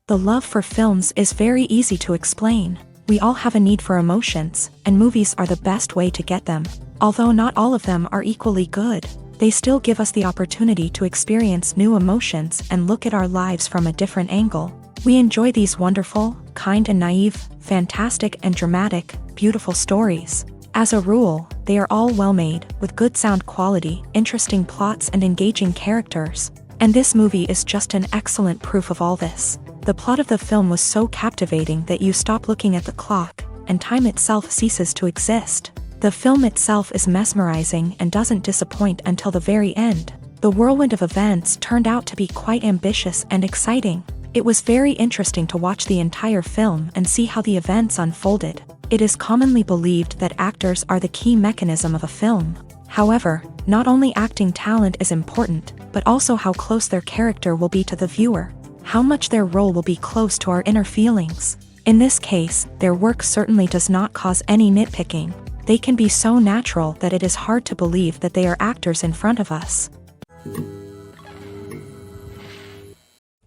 The love for films is very easy to explain. We all have a need for emotions, and movies are the best way to get them. Although not all of them are equally good, they still give us the opportunity to experience new emotions and look at our lives from a different angle. We enjoy these wonderful, kind and naive, fantastic and dramatic, beautiful stories. As a rule, they are all well made, with good sound quality, interesting plots and engaging characters. And this movie is just an excellent proof of all this. The plot of the film was so captivating that you stop looking at the clock, and time itself ceases to exist. The film itself is mesmerizing and doesn't disappoint until the very end. The whirlwind of events turned out to be quite ambitious and exciting. It was very interesting to watch the entire film and see how the events unfolded. It is commonly believed that actors are the key mechanism of a film. However, not only acting talent is important, but also how close their character will be to the viewer. How much their role will be close to our inner feelings. In this case, their work certainly does not cause any nitpicking. They can be so natural that it is hard to believe that they are actors in front of us.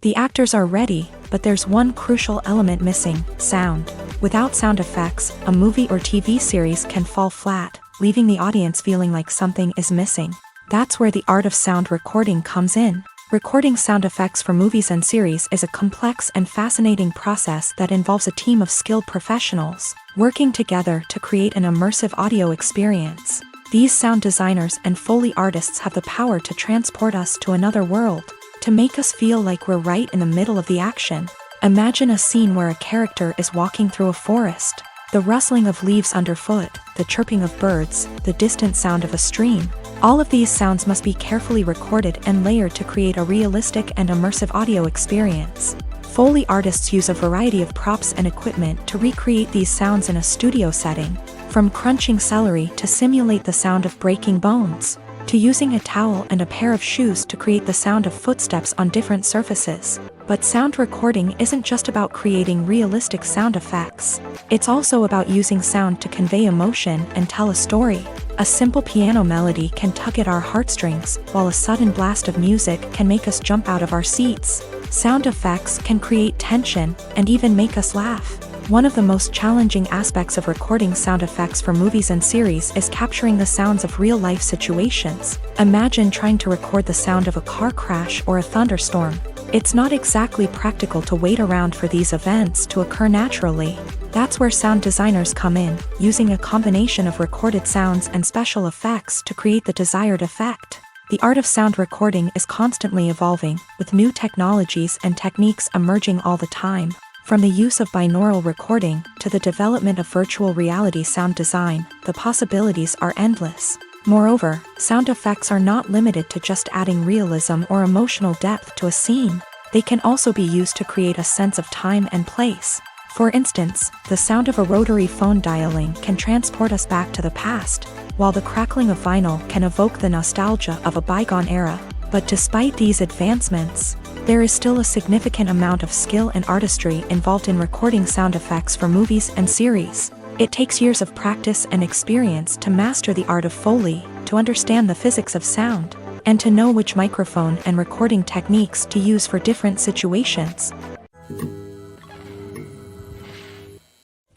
The actors are ready, but there's one crucial element missing: sound. Without sound effects, a movie or TV series can fall flat, leaving the audience feeling like something is missing. That's where the art of sound recording comes in. Recording sound effects for movies and series is a complex and fascinating process that involves a team of skilled professionals working together to create an immersive audio experience. These sound designers and Foley artists have the power to transport us to another world, to make us feel like we're right in the middle of the action. Imagine a scene where a character is walking through a forest. The rustling of leaves underfoot, the chirping of birds, the distant sound of a stream. All of these sounds must be carefully recorded and layered to create a realistic and immersive audio experience. Foley artists use a variety of props and equipment to recreate these sounds in a studio setting, from crunching celery to simulate the sound of breaking bones, to using a towel and a pair of shoes to create the sound of footsteps on different surfaces. But sound recording isn't just about creating realistic sound effects. It's also about using sound to convey emotion and tell a story. A simple piano melody can tug at our heartstrings, while a sudden blast of music can make us jump out of our seats. Sound effects can create tension and even make us laugh. One of the most challenging aspects of recording sound effects for movies and series is capturing the sounds of real-life situations. Imagine trying to record the sound of a car crash or a thunderstorm. It's not exactly practical to wait around for these events to occur naturally. That's where sound designers come in, using a combination of recorded sounds and special effects to create the desired effect. The art of sound recording is constantly evolving, with new technologies and techniques emerging all the time. From the use of binaural recording to the development of virtual reality sound design, the possibilities are endless. Moreover, sound effects are not limited to just adding realism or emotional depth to a scene. They can also be used to create a sense of time and place. For instance, the sound of a rotary phone dialing can transport us back to the past, while the crackling of vinyl can evoke the nostalgia of a bygone era. But despite these advancements, there is still a significant amount of skill and artistry involved in recording sound effects for movies and series. It takes years of practice and experience to master the art of Foley, to understand the physics of sound, and to know which microphone and recording techniques to use for different situations.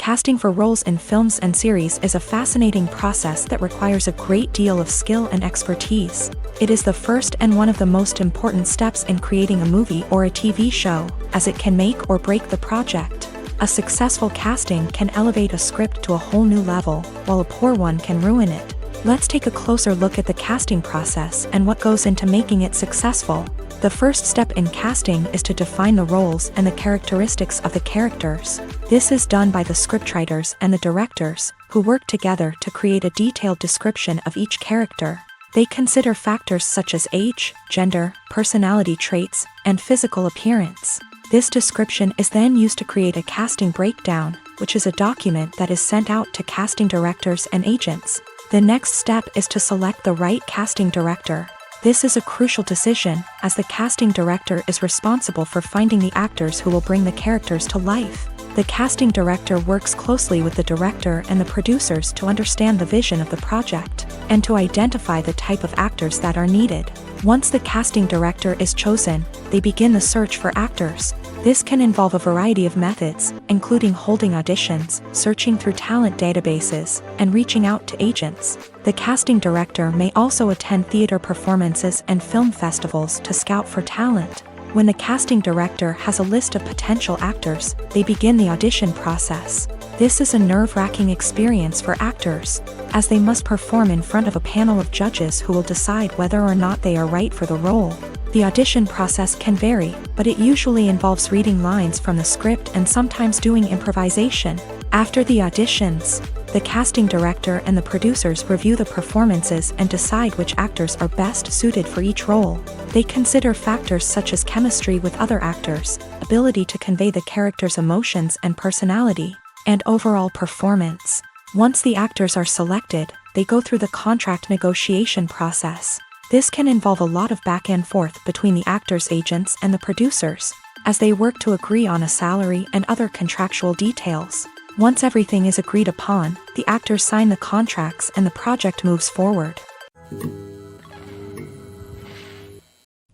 Casting for roles in films and series is a fascinating process that requires a great deal of skill and expertise. It is the first and one of the most important steps in creating a movie or a TV show, as it can make or break the project. A successful casting can elevate a script to a whole new level, while a poor one can ruin it. Let's take a closer look at the casting process and what goes into making it successful. The first step in casting is to define the roles and the characteristics of the characters. This is done by the scriptwriters and the directors, who work together to create a detailed description of each character. They consider factors such as age, gender, personality traits, and physical appearance. This description is then used to create a casting breakdown, which is a document that is sent out to casting directors and agents. The next step is to select the right casting director. This is a crucial decision, as the casting director is responsible for finding the actors who will bring the characters to life. The casting director works closely with the director and the producers to understand the vision of the project, and to identify the type of actors that are needed. Once the casting director is chosen, they begin the search for actors. This can involve a variety of methods, including holding auditions, searching through talent databases, and reaching out to agents. The casting director may also attend theater performances and film festivals to scout for talent. When the casting director has a list of potential actors, they begin the audition process. This is a nerve-wracking experience for actors, as they must perform in front of a panel of judges who will decide whether or not they are right for the role. The audition process can vary, but it usually involves reading lines from the script and sometimes doing improvisation. After the auditions, the casting director and the producers review the performances and decide which actors are best suited for each role. They consider factors such as chemistry with other actors, ability to convey the character's emotions and personality, and overall performance. Once the actors are selected, they go through the contract negotiation process. This can involve a lot of back and forth between the actors' agents and the producers, as they work to agree on a salary and other contractual details. Once everything is agreed upon, the actors sign the contracts and the project moves forward.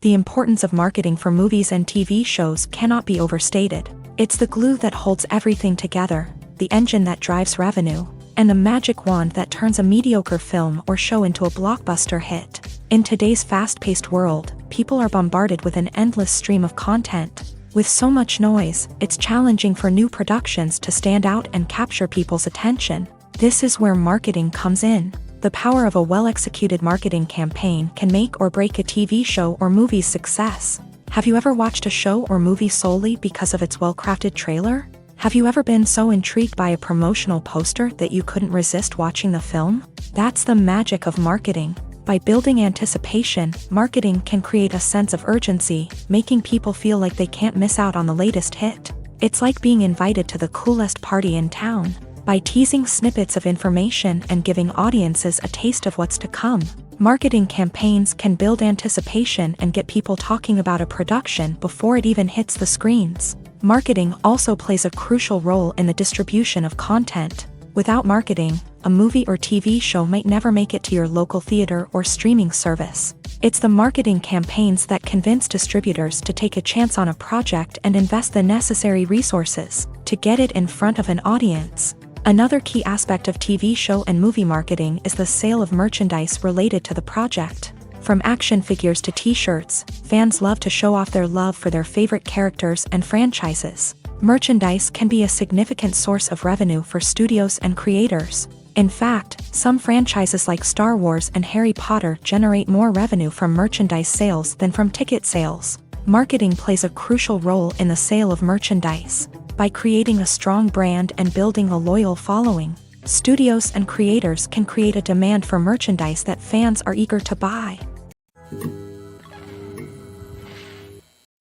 The importance of marketing for movies and TV shows cannot be overstated. It's the glue that holds everything together, the engine that drives revenue, and the magic wand that turns a mediocre film or show into a blockbuster hit. In today's fast-paced world, people are bombarded with an endless stream of content. With so much noise, it's challenging for new productions to stand out and capture people's attention. This is where marketing comes in. The power of a well-executed marketing campaign can make or break a TV show or movie's success. Have you ever watched a show or movie solely because of its well-crafted trailer? Have you ever been so intrigued by a promotional poster that you couldn't resist watching the film? That's the magic of marketing. By building anticipation, marketing can create a sense of urgency, making people feel like they can't miss out on the latest hit. It's like being invited to the coolest party in town. By teasing snippets of information and giving audiences a taste of what's to come, marketing campaigns can build anticipation and get people talking about a production before it even hits the screens. Marketing also plays a crucial role in the distribution of content. Without marketing, a movie or TV show might never make it to your local theater or streaming service. It's the marketing campaigns that convince distributors to take a chance on a project and invest the necessary resources to get it in front of an audience. Another key aspect of TV show and movie marketing is the sale of merchandise related to the project. From action figures to t-shirts, fans love to show off their love for their favorite characters and franchises. Merchandise can be a significant source of revenue for studios and creators. In fact, some franchises like Star Wars and Harry Potter generate more revenue from merchandise sales than from ticket sales. Marketing plays a crucial role in the sale of merchandise. By creating a strong brand and building a loyal following, studios and creators can create a demand for merchandise that fans are eager to buy.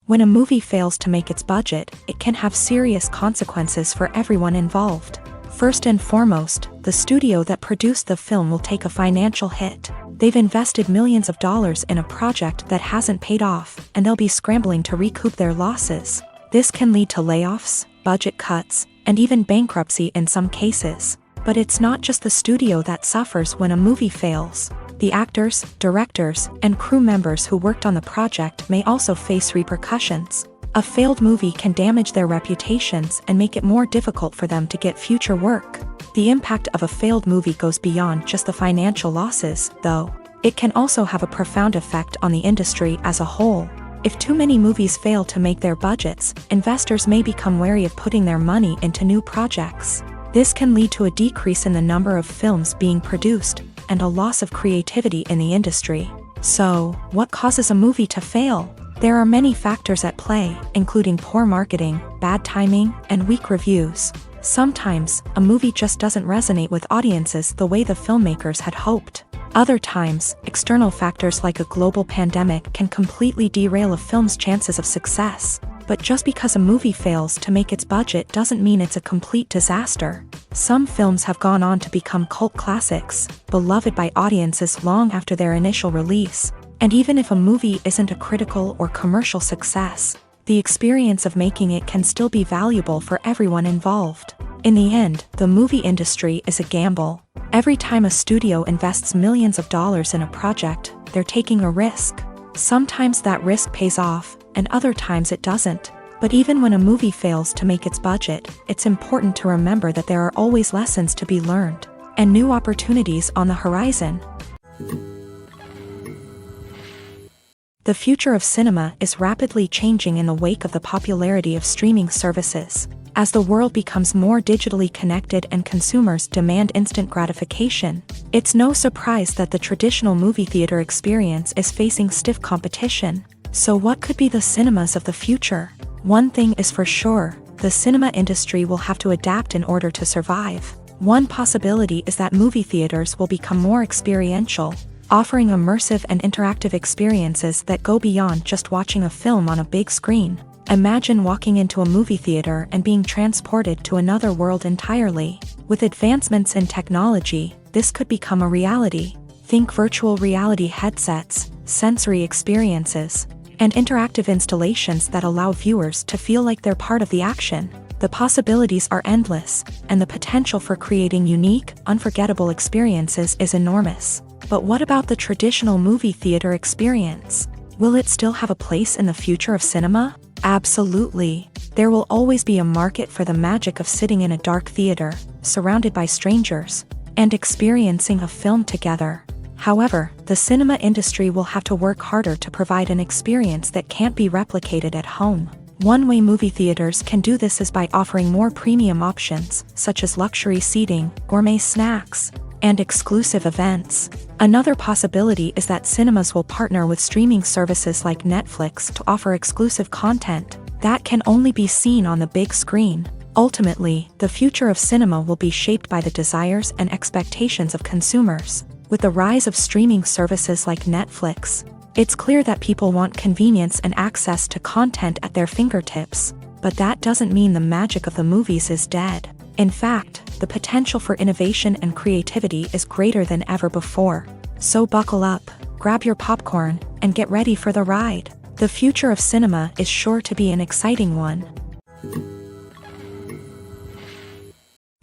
When a movie fails to make its budget, it can have serious consequences for everyone involved. First and foremost, the studio that produced the film will take a financial hit. They've invested millions of dollars in a project that hasn't paid off, and they'll be scrambling to recoup their losses. This can lead to layoffs, budget cuts, and even bankruptcy in some cases. But it's not just the studio that suffers when a movie fails. The actors, directors, and crew members who worked on the project may also face repercussions. A failed movie can damage their reputations and make it more difficult for them to get future work. The impact of a failed movie goes beyond just the financial losses, though. It can also have a profound effect on the industry as a whole. If too many movies fail to make their budgets, investors may become wary of putting their money into new projects. This can lead to a decrease in the number of films being produced, and a loss of creativity in the industry. So, what causes a movie to fail? There are many factors at play, including poor marketing, bad timing, and weak reviews. Sometimes, a movie just doesn't resonate with audiences the way the filmmakers had hoped. Other times, external factors like a global pandemic can completely derail a film's chances of success. But just because a movie fails to make its budget doesn't mean it's a complete disaster. Some films have gone on to become cult classics, beloved by audiences long after their initial release. And even if a movie isn't a critical or commercial success, the experience of making it can still be valuable for everyone involved. In the end, the movie industry is a gamble. Every time a studio invests millions of dollars in a project, they're taking a risk. Sometimes that risk pays off, and other times it doesn't. But even when a movie fails to make its budget, it's important to remember that there are always lessons to be learned, and new opportunities on the horizon. The future of cinema is rapidly changing in the wake of the popularity of streaming services. As the world becomes more digitally connected and consumers demand instant gratification, it's no surprise that the traditional movie theater experience is facing stiff competition. So what could be the cinemas of the future? One thing is for sure, the cinema industry will have to adapt in order to survive. One possibility is that movie theaters will become more experiential, offering immersive and interactive experiences that go beyond just watching a film on a big screen. Imagine walking into a movie theater and being transported to another world entirely. With advancements in technology, this could become a reality. Think virtual reality headsets, sensory experiences, and interactive installations that allow viewers to feel like they're part of the action. The possibilities are endless, and the potential for creating unique, unforgettable experiences is enormous. But what about the traditional movie theater experience? Will it still have a place in the future of cinema? Absolutely. There will always be a market for the magic of sitting in a dark theater, surrounded by strangers, and experiencing a film together. However, the cinema industry will have to work harder to provide an experience that can't be replicated at home. One way movie theaters can do this is by offering more premium options, such as luxury seating, gourmet snacks, and exclusive events. Another possibility is that cinemas will partner with streaming services like Netflix to offer exclusive content that can only be seen on the big screen. Ultimately, the future of cinema will be shaped by the desires and expectations of consumers. With the rise of streaming services like Netflix, it's clear that people want convenience and access to content at their fingertips. But that doesn't mean the magic of the movies is dead. In fact, the potential for innovation and creativity is greater than ever before. So buckle up, grab your popcorn, and get ready for the ride. The future of cinema is sure to be an exciting one.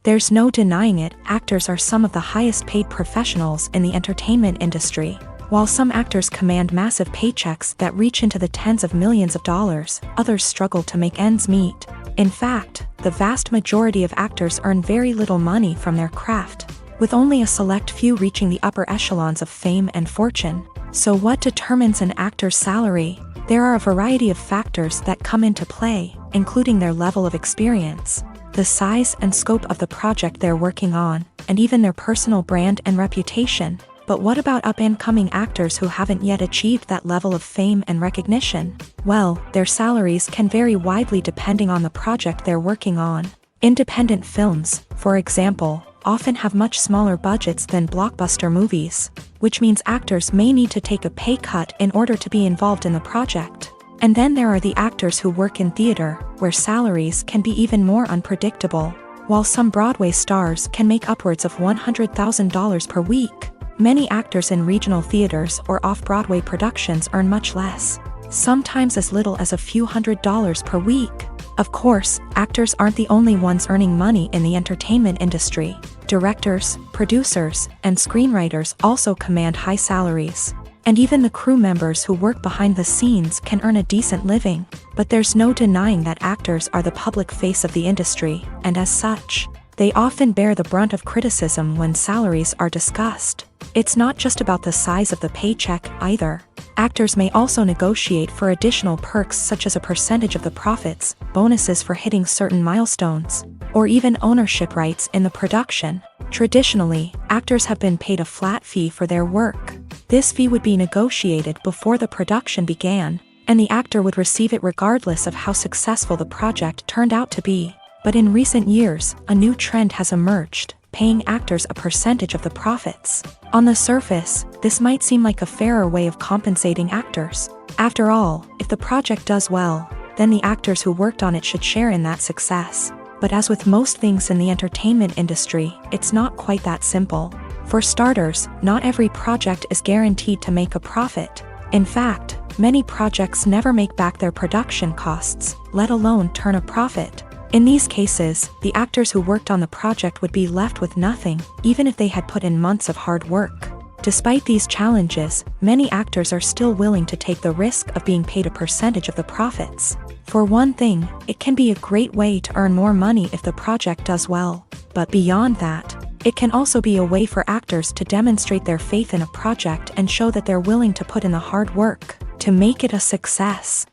There's no denying it, actors are some of the highest paid professionals in the entertainment industry. While some actors command massive paychecks that reach into the tens of millions of dollars, others struggle to make ends meet. In fact, the vast majority of actors earn very little money from their craft, with only a select few reaching the upper echelons of fame and fortune. So what determines an actor's salary? There are a variety of factors that come into play, including their level of experience, the size and scope of the project they're working on, and even their personal brand and reputation. But what about up-and-coming actors who haven't yet achieved that level of fame and recognition? Well, their salaries can vary widely depending on the project they're working on. Independent films, for example, often have much smaller budgets than blockbuster movies, which means actors may need to take a pay cut in order to be involved in the project. And then there are the actors who work in theater, where salaries can be even more unpredictable. While some Broadway stars can make upwards of $100,000 per week, many actors in regional theaters or off-Broadway productions earn much less, sometimes as little as a few $100s per week. Of course, actors aren't the only ones earning money in the entertainment industry. Directors, producers, and screenwriters also command high salaries. And even the crew members who work behind the scenes can earn a decent living. But there's no denying that actors are the public face of the industry, and as such, they often bear the brunt of criticism when salaries are discussed. It's not just about the size of the paycheck, either. Actors may also negotiate for additional perks such as a percentage of the profits, bonuses for hitting certain milestones, or even ownership rights in the production. Traditionally, actors have been paid a flat fee for their work. This fee would be negotiated before the production began, and the actor would receive it regardless of how successful the project turned out to be. But in recent years, a new trend has emerged, paying actors a percentage of the profits. On the surface, this might seem like a fairer way of compensating actors. After all, if the project does well, then the actors who worked on it should share in that success. But as with most things in the entertainment industry, it's not quite that simple. For starters, not every project is guaranteed to make a profit. In fact, many projects never make back their production costs, let alone turn a profit. In these cases, the actors who worked on the project would be left with nothing, even if they had put in months of hard work. Despite these challenges, many actors are still willing to take the risk of being paid a percentage of the profits. For one thing, it can be a great way to earn more money if the project does well. But beyond that, it can also be a way for actors to demonstrate their faith in a project and show that they're willing to put in the hard work to make it a success.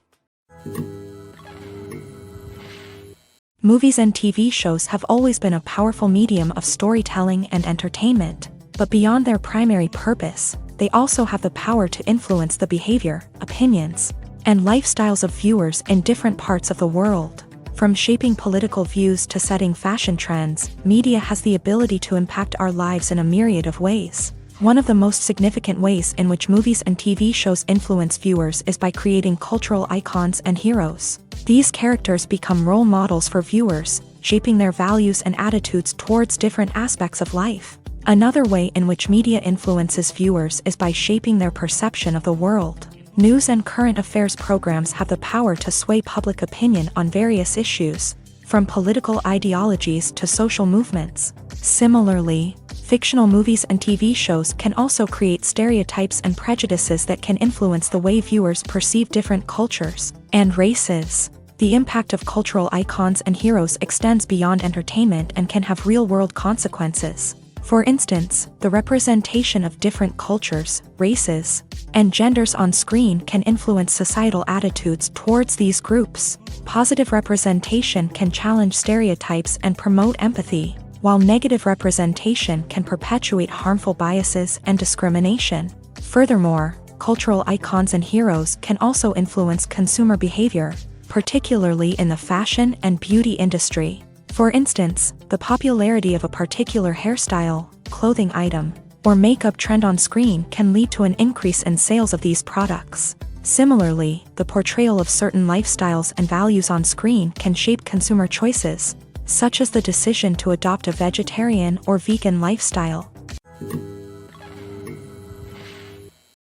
Movies and TV shows have always been a powerful medium of storytelling and entertainment, but beyond their primary purpose, they also have the power to influence the behavior, opinions, and lifestyles of viewers in different parts of the world. From shaping political views to setting fashion trends, media has the ability to impact our lives in a myriad of ways. One of the most significant ways in which movies and TV shows influence viewers is by creating cultural icons and heroes. These characters become role models for viewers, shaping their values and attitudes towards different aspects of life. Another way in which media influences viewers is by shaping their perception of the world. News and current affairs programs have the power to sway public opinion on various issues, from political ideologies to social movements. Similarly, fictional movies and TV shows can also create stereotypes and prejudices that can influence the way viewers perceive different cultures and races. The impact of cultural icons and heroes extends beyond entertainment and can have real-world consequences. For instance, the representation of different cultures, races, and genders on screen can influence societal attitudes towards these groups. Positive representation can challenge stereotypes and promote empathy, while negative representation can perpetuate harmful biases and discrimination. Furthermore, cultural icons and heroes can also influence consumer behavior, particularly in the fashion and beauty industry. For instance, the popularity of a particular hairstyle, clothing item, or makeup trend on screen can lead to an increase in sales of these products. Similarly, the portrayal of certain lifestyles and values on screen can shape consumer choices, such as the decision to adopt a vegetarian or vegan lifestyle.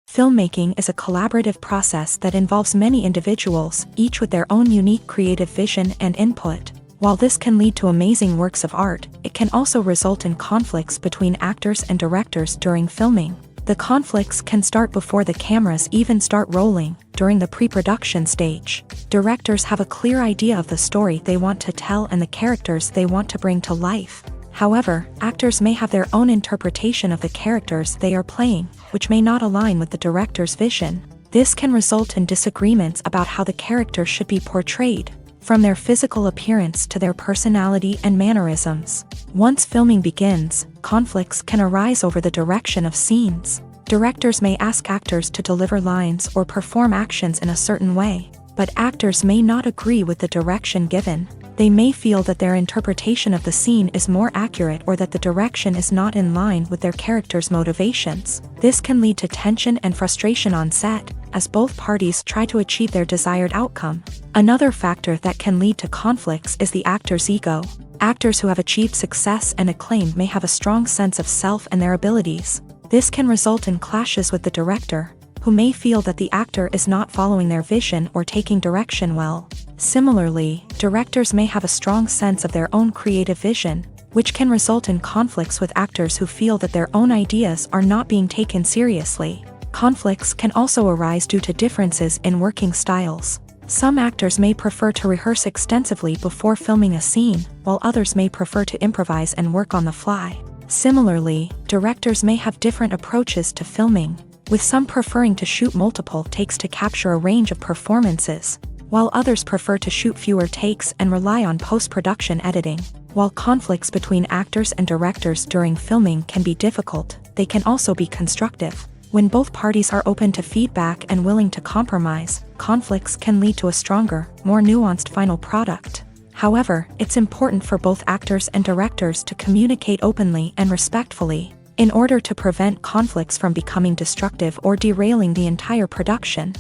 Filmmaking is a collaborative process that involves many individuals, each with their own unique creative vision and input. While this can lead to amazing works of art, it can also result in conflicts between actors and directors during filming. The conflicts can start before the cameras even start rolling, during the pre-production stage. Directors have a clear idea of the story they want to tell and the characters they want to bring to life. However, actors may have their own interpretation of the characters they are playing, which may not align with the director's vision. This can result in disagreements about how the character should be portrayed, from their physical appearance to their personality and mannerisms. Once filming begins, conflicts can arise over the direction of scenes. Directors may ask actors to deliver lines or perform actions in a certain way, but actors may not agree with the direction given. They may feel that their interpretation of the scene is more accurate or that the direction is not in line with their character's motivations. This can lead to tension and frustration on set, as both parties try to achieve their desired outcome. Another factor that can lead to conflicts is the actor's ego. Actors who have achieved success and acclaim may have a strong sense of self and their abilities. This can result in clashes with the director, who may feel that the actor is not following their vision or taking direction well. Similarly, directors may have a strong sense of their own creative vision, which can result in conflicts with actors who feel that their own ideas are not being taken seriously. Conflicts can also arise due to differences in working styles. Some actors may prefer to rehearse extensively before filming a scene, while others may prefer to improvise and work on the fly. Similarly, directors may have different approaches to filming, with some preferring to shoot multiple takes to capture a range of performances, while others prefer to shoot fewer takes and rely on post-production editing. While conflicts between actors and directors during filming can be difficult, they can also be constructive. When both parties are open to feedback and willing to compromise, conflicts can lead to a stronger, more nuanced final product. However, it's important for both actors and directors to communicate openly and respectfully, in order to prevent conflicts from becoming destructive or derailing the entire production.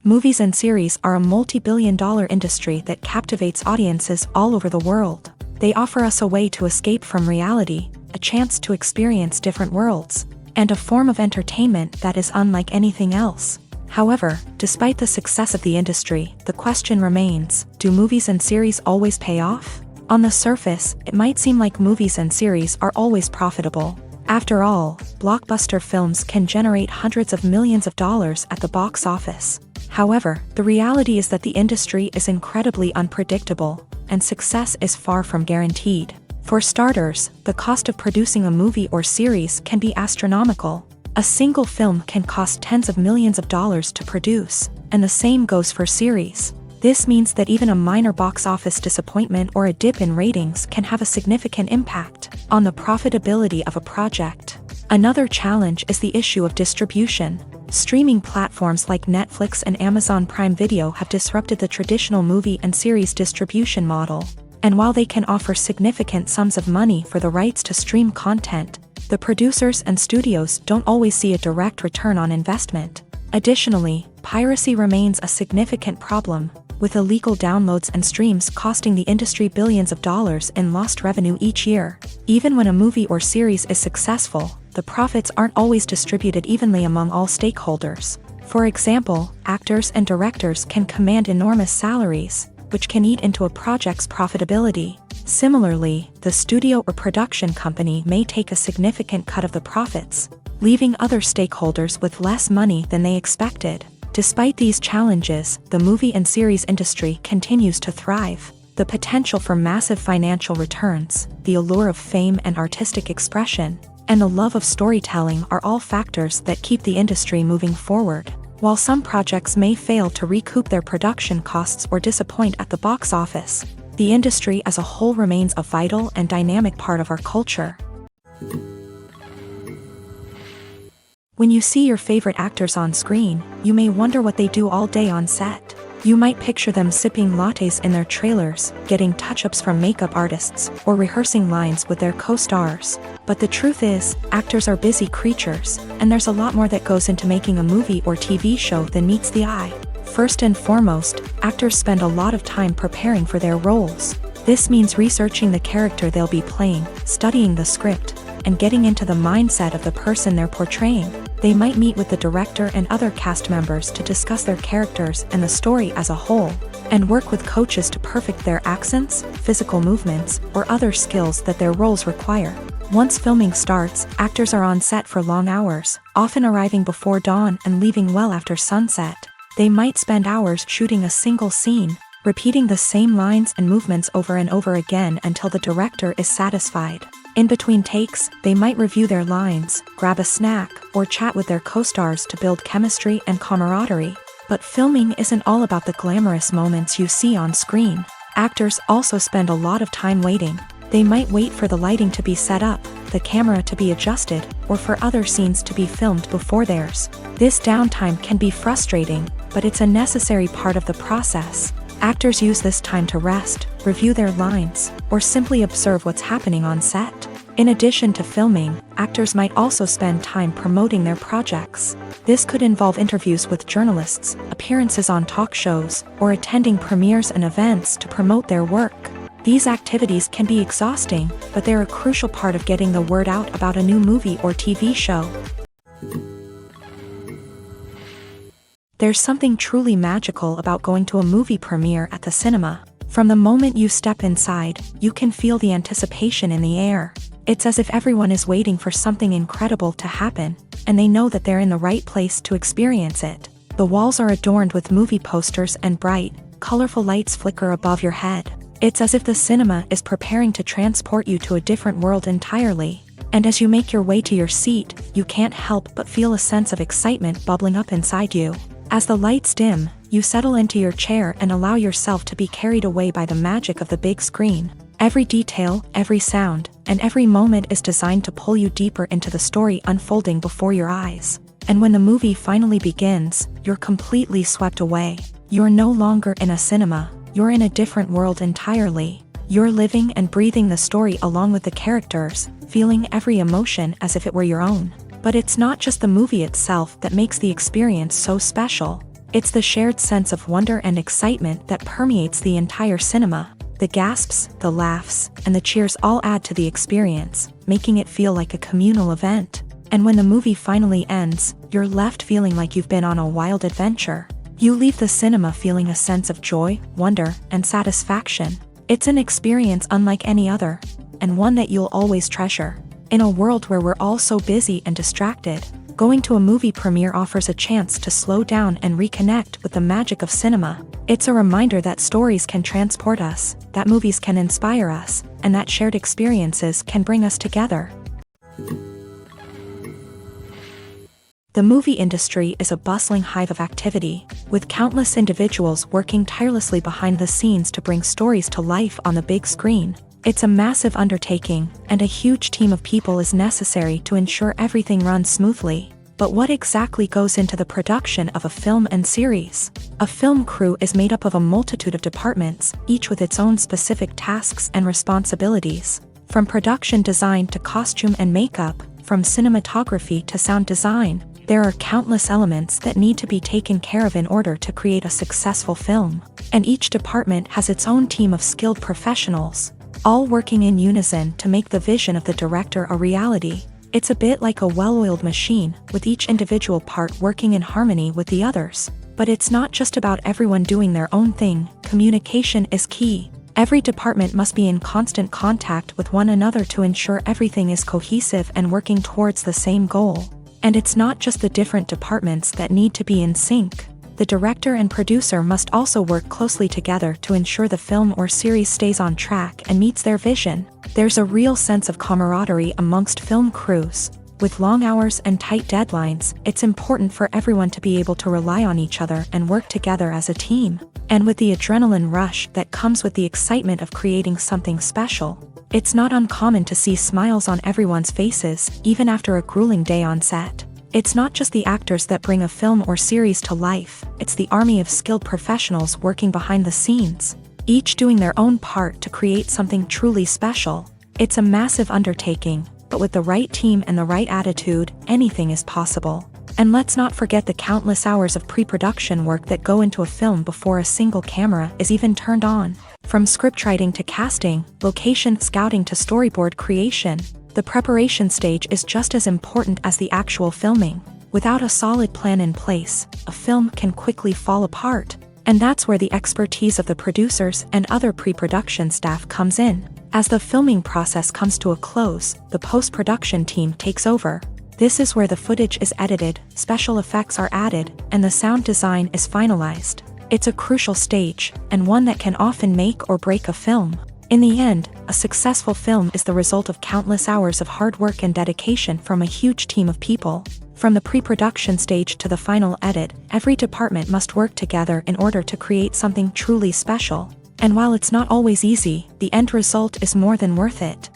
Movies and series are a multi-billion-dollar industry that captivates audiences all over the world. They offer us a way to escape from reality, a chance to experience different worlds, and a form of entertainment that is unlike anything else. However, despite the success of the industry, the question remains, do movies and series always pay off? On the surface, it might seem like movies and series are always profitable. After all, blockbuster films can generate hundreds of millions of dollars at the box office. However, the reality is that the industry is incredibly unpredictable, and success is far from guaranteed. For starters, the cost of producing a movie or series can be astronomical. A single film can cost tens of millions of dollars to produce, and the same goes for series. This means that even a minor box office disappointment or a dip in ratings can have a significant impact on the profitability of a project. Another challenge is the issue of distribution. Streaming platforms like Netflix and Amazon Prime Video have disrupted the traditional movie and series distribution model. And while they can offer significant sums of money for the rights to stream content, the producers and studios don't always see a direct return on investment. Additionally, piracy remains a significant problem, with illegal downloads and streams costing the industry billions of dollars in lost revenue each year. Even when a movie or series is successful, the profits aren't always distributed evenly among all stakeholders. For example, actors and directors can command enormous salaries, which can eat into a project's profitability. Similarly, the studio or production company may take a significant cut of the profits, leaving other stakeholders with less money than they expected. Despite these challenges, the movie and series industry continues to thrive. The potential for massive financial returns, the allure of fame and artistic expression, and the love of storytelling are all factors that keep the industry moving forward. While some projects may fail to recoup their production costs or disappoint at the box office, the industry as a whole remains a vital and dynamic part of our culture. When you see your favorite actors on screen, you may wonder what they do all day on set. You might picture them sipping lattes in their trailers, getting touch-ups from makeup artists, or rehearsing lines with their co-stars. But the truth is, actors are busy creatures, and there's a lot more that goes into making a movie or TV show than meets the eye. First and foremost, actors spend a lot of time preparing for their roles. This means researching the character they'll be playing, studying the script, and getting into the mindset of the person they're portraying. They might meet with the director and other cast members to discuss their characters and the story as a whole, and work with coaches to perfect their accents, physical movements, or other skills that their roles require. Once filming starts, actors are on set for long hours, often arriving before dawn and leaving well after sunset. They might spend hours shooting a single scene, repeating the same lines and movements over and over again until the director is satisfied. In between takes, they might review their lines, grab a snack, or chat with their co-stars to build chemistry and camaraderie. But filming isn't all about the glamorous moments you see on screen. Actors also spend a lot of time waiting. They might wait for the lighting to be set up, the camera to be adjusted, or for other scenes to be filmed before theirs. This downtime can be frustrating, but it's a necessary part of the process. Actors use this time to rest, review their lines, or simply observe what's happening on set. In addition to filming, actors might also spend time promoting their projects. This could involve interviews with journalists, appearances on talk shows, or attending premieres and events to promote their work. These activities can be exhausting, but they're a crucial part of getting the word out about a new movie or TV show. There's something truly magical about going to a movie premiere at the cinema. From the moment you step inside, you can feel the anticipation in the air. It's as if everyone is waiting for something incredible to happen, and they know that they're in the right place to experience it. The walls are adorned with movie posters and bright, colorful lights flicker above your head. It's as if the cinema is preparing to transport you to a different world entirely. And as you make your way to your seat, you can't help but feel a sense of excitement bubbling up inside you. As the lights dim, you settle into your chair and allow yourself to be carried away by the magic of the big screen. Every detail, every sound, and every moment is designed to pull you deeper into the story unfolding before your eyes. And when the movie finally begins, you're completely swept away. You're no longer in a cinema, you're in a different world entirely. You're living and breathing the story along with the characters, feeling every emotion as if it were your own. But it's not just the movie itself that makes the experience so special. It's the shared sense of wonder and excitement that permeates the entire cinema. The gasps, the laughs, and the cheers all add to the experience, making it feel like a communal event. And when the movie finally ends, you're left feeling like you've been on a wild adventure. You leave the cinema feeling a sense of joy, wonder, and satisfaction. It's an experience unlike any other, and one that you'll always treasure. In a world where we're all so busy and distracted, going to a movie premiere offers a chance to slow down and reconnect with the magic of cinema. It's a reminder that stories can transport us, that movies can inspire us, and that shared experiences can bring us together. The movie industry is a bustling hive of activity, with countless individuals working tirelessly behind the scenes to bring stories to life on the big screen. It's a massive undertaking, and a huge team of people is necessary to ensure everything runs smoothly. But what exactly goes into the production of a film and series? A film crew is made up of a multitude of departments, each with its own specific tasks and responsibilities. From production design to costume and makeup, from cinematography to sound design, there are countless elements that need to be taken care of in order to create a successful film. And each department has its own team of skilled professionals, all working in unison to make the vision of the director a reality. It's a bit like a well-oiled machine, with each individual part working in harmony with the others. But it's not just about everyone doing their own thing. Communication is key. Every department must be in constant contact with one another to ensure everything is cohesive and working towards the same goal. And it's not just the different departments that need to be in sync. The director and producer must also work closely together to ensure the film or series stays on track and meets their vision. There's a real sense of camaraderie amongst film crews. With long hours and tight deadlines, it's important for everyone to be able to rely on each other and work together as a team. And with the adrenaline rush that comes with the excitement of creating something special, it's not uncommon to see smiles on everyone's faces, even after a grueling day on set. It's not just the actors that bring a film or series to life, it's the army of skilled professionals working behind the scenes, each doing their own part to create something truly special. It's a massive undertaking, but with the right team and the right attitude, anything is possible. And let's not forget the countless hours of pre-production work that go into a film before a single camera is even turned on. From scriptwriting to casting, location scouting to storyboard creation, the preparation stage is just as important as the actual filming. Without a solid plan in place, a film can quickly fall apart. And that's where the expertise of the producers and other pre-production staff comes in. As the filming process comes to a close, the post-production team takes over. This is where the footage is edited, special effects are added, and the sound design is finalized. It's a crucial stage, and one that can often make or break a film. In the end, a successful film is the result of countless hours of hard work and dedication from a huge team of people. From the pre-production stage to the final edit, every department must work together in order to create something truly special. And while it's not always easy, the end result is more than worth it.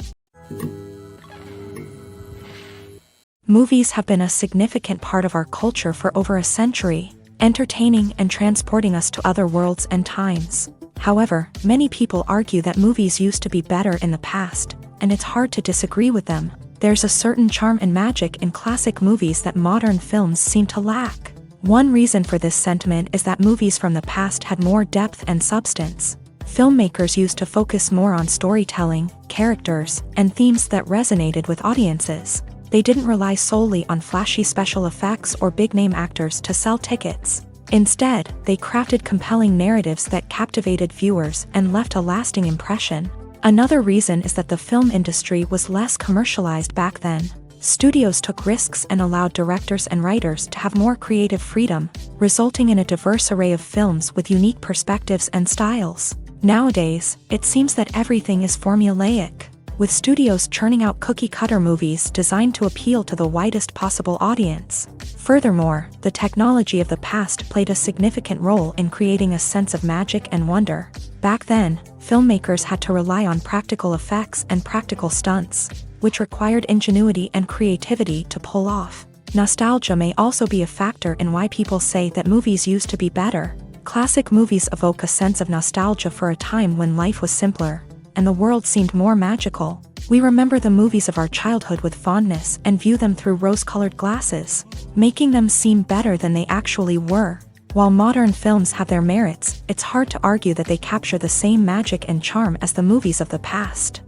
Movies have been a significant part of our culture for over a century, entertaining and transporting us to other worlds and times. However, many people argue that movies used to be better in the past, and it's hard to disagree with them. There's a certain charm and magic in classic movies that modern films seem to lack. One reason for this sentiment is that movies from the past had more depth and substance. Filmmakers used to focus more on storytelling, characters, and themes that resonated with audiences. They didn't rely solely on flashy special effects or big-name actors to sell tickets. Instead, they crafted compelling narratives that captivated viewers and left a lasting impression. Another reason is that the film industry was less commercialized back then. Studios took risks and allowed directors and writers to have more creative freedom, resulting in a diverse array of films with unique perspectives and styles. Nowadays, it seems that everything is formulaic, with studios churning out cookie-cutter movies designed to appeal to the widest possible audience. Furthermore, the technology of the past played a significant role in creating a sense of magic and wonder. Back then, filmmakers had to rely on practical effects and practical stunts, which required ingenuity and creativity to pull off. Nostalgia may also be a factor in why people say that movies used to be better. Classic movies evoke a sense of nostalgia for a time when life was simpler, and the world seemed more magical. We remember the movies of our childhood with fondness and view them through rose-colored glasses, making them seem better than they actually were. While modern films have their merits, it's hard to argue that they capture the same magic and charm as the movies of the past.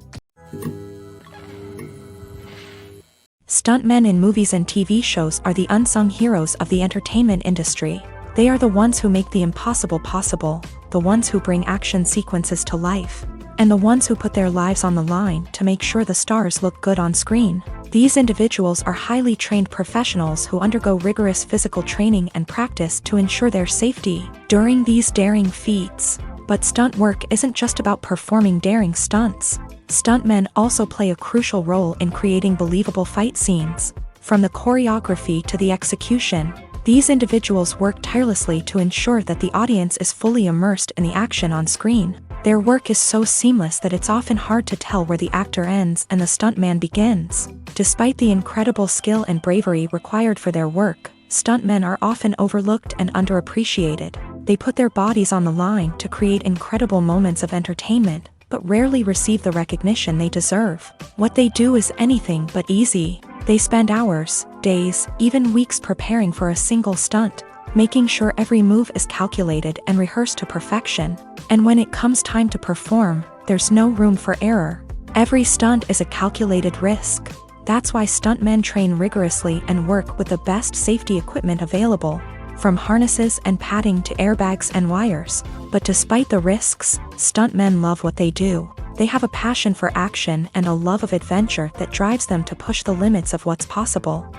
Stuntmen in movies and TV shows are the unsung heroes of the entertainment industry. They are the ones who make the impossible possible, the ones who bring action sequences to life, and the ones who put their lives on the line to make sure the stars look good on screen. These individuals are highly trained professionals who undergo rigorous physical training and practice to ensure their safety during these daring feats. But stunt work isn't just about performing daring stunts. Stuntmen also play a crucial role in creating believable fight scenes. From the choreography to the execution, these individuals work tirelessly to ensure that the audience is fully immersed in the action on screen. Their work is so seamless that it's often hard to tell where the actor ends and the stuntman begins. Despite the incredible skill and bravery required for their work, stuntmen are often overlooked and underappreciated. They put their bodies on the line to create incredible moments of entertainment, but rarely receive the recognition they deserve. What they do is anything but easy. They spend hours, days, even weeks preparing for a single stunt, making sure every move is calculated and rehearsed to perfection. And when it comes time to perform, there's no room for error. Every stunt is a calculated risk. That's why stuntmen train rigorously and work with the best safety equipment available, from harnesses and padding to airbags and wires. But despite the risks, stuntmen love what they do. They have a passion for action and a love of adventure that drives them to push the limits of what's possible.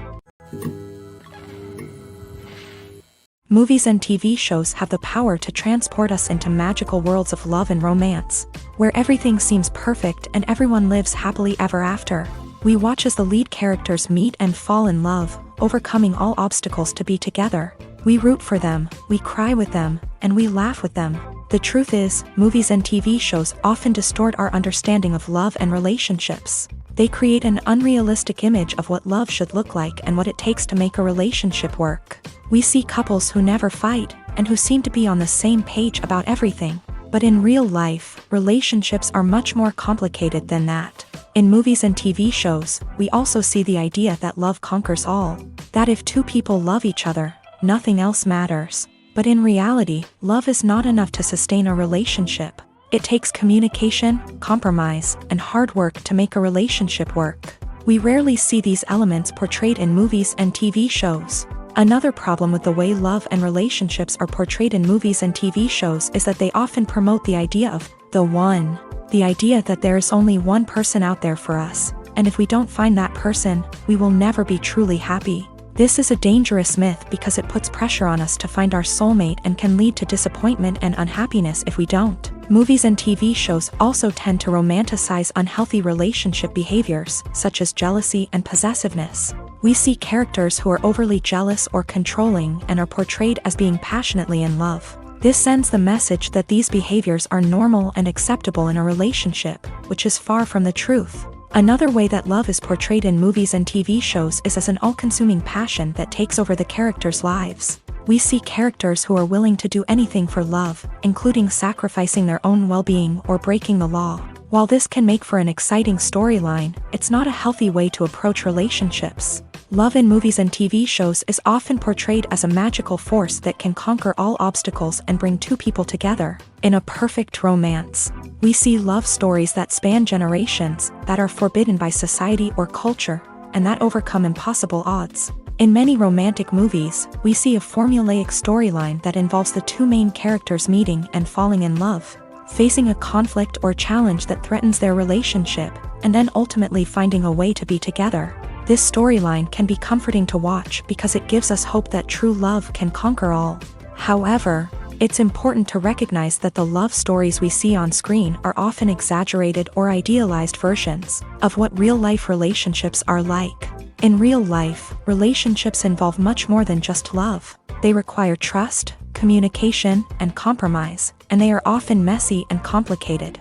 Movies and TV shows have the power to transport us into magical worlds of love and romance, where everything seems perfect and everyone lives happily ever after. We watch as the lead characters meet and fall in love, overcoming all obstacles to be together. We root for them, we cry with them, and we laugh with them. The truth is, movies and TV shows often distort our understanding of love and relationships. They create an unrealistic image of what love should look like and what it takes to make a relationship work. We see couples who never fight, and who seem to be on the same page about everything. But in real life, relationships are much more complicated than that. In movies and TV shows, we also see the idea that love conquers all. That if two people love each other, nothing else matters. But in reality, love is not enough to sustain a relationship. It takes communication, compromise, and hard work to make a relationship work. We rarely see these elements portrayed in movies and TV shows. Another problem with the way love and relationships are portrayed in movies and TV shows is that they often promote the idea of the one. The idea that there is only one person out there for us, and if we don't find that person, we will never be truly happy. This is a dangerous myth because it puts pressure on us to find our soulmate and can lead to disappointment and unhappiness if we don't. Movies and TV shows also tend to romanticize unhealthy relationship behaviors, such as jealousy and possessiveness. We see characters who are overly jealous or controlling and are portrayed as being passionately in love. This sends the message that these behaviors are normal and acceptable in a relationship, which is far from the truth. Another way that love is portrayed in movies and TV shows is as an all-consuming passion that takes over the characters' lives. We see characters who are willing to do anything for love, including sacrificing their own well-being or breaking the law. While this can make for an exciting storyline, it's not a healthy way to approach relationships. Love in movies and TV shows is often portrayed as a magical force that can conquer all obstacles and bring two people together in a perfect romance. We see love stories that span generations, that are forbidden by society or culture, and that overcome impossible odds. In many romantic movies, we see a formulaic storyline that involves the two main characters meeting and falling in love. facing a conflict or challenge that threatens their relationship, and then ultimately finding a way to be together. This storyline can be comforting to watch because it gives us hope that true love can conquer all. However, it's important to recognize that the love stories we see on screen are often exaggerated or idealized versions of what real-life relationships are like. In real life, relationships involve much more than just love. They require trust, communication, and compromise, and they are often messy and complicated.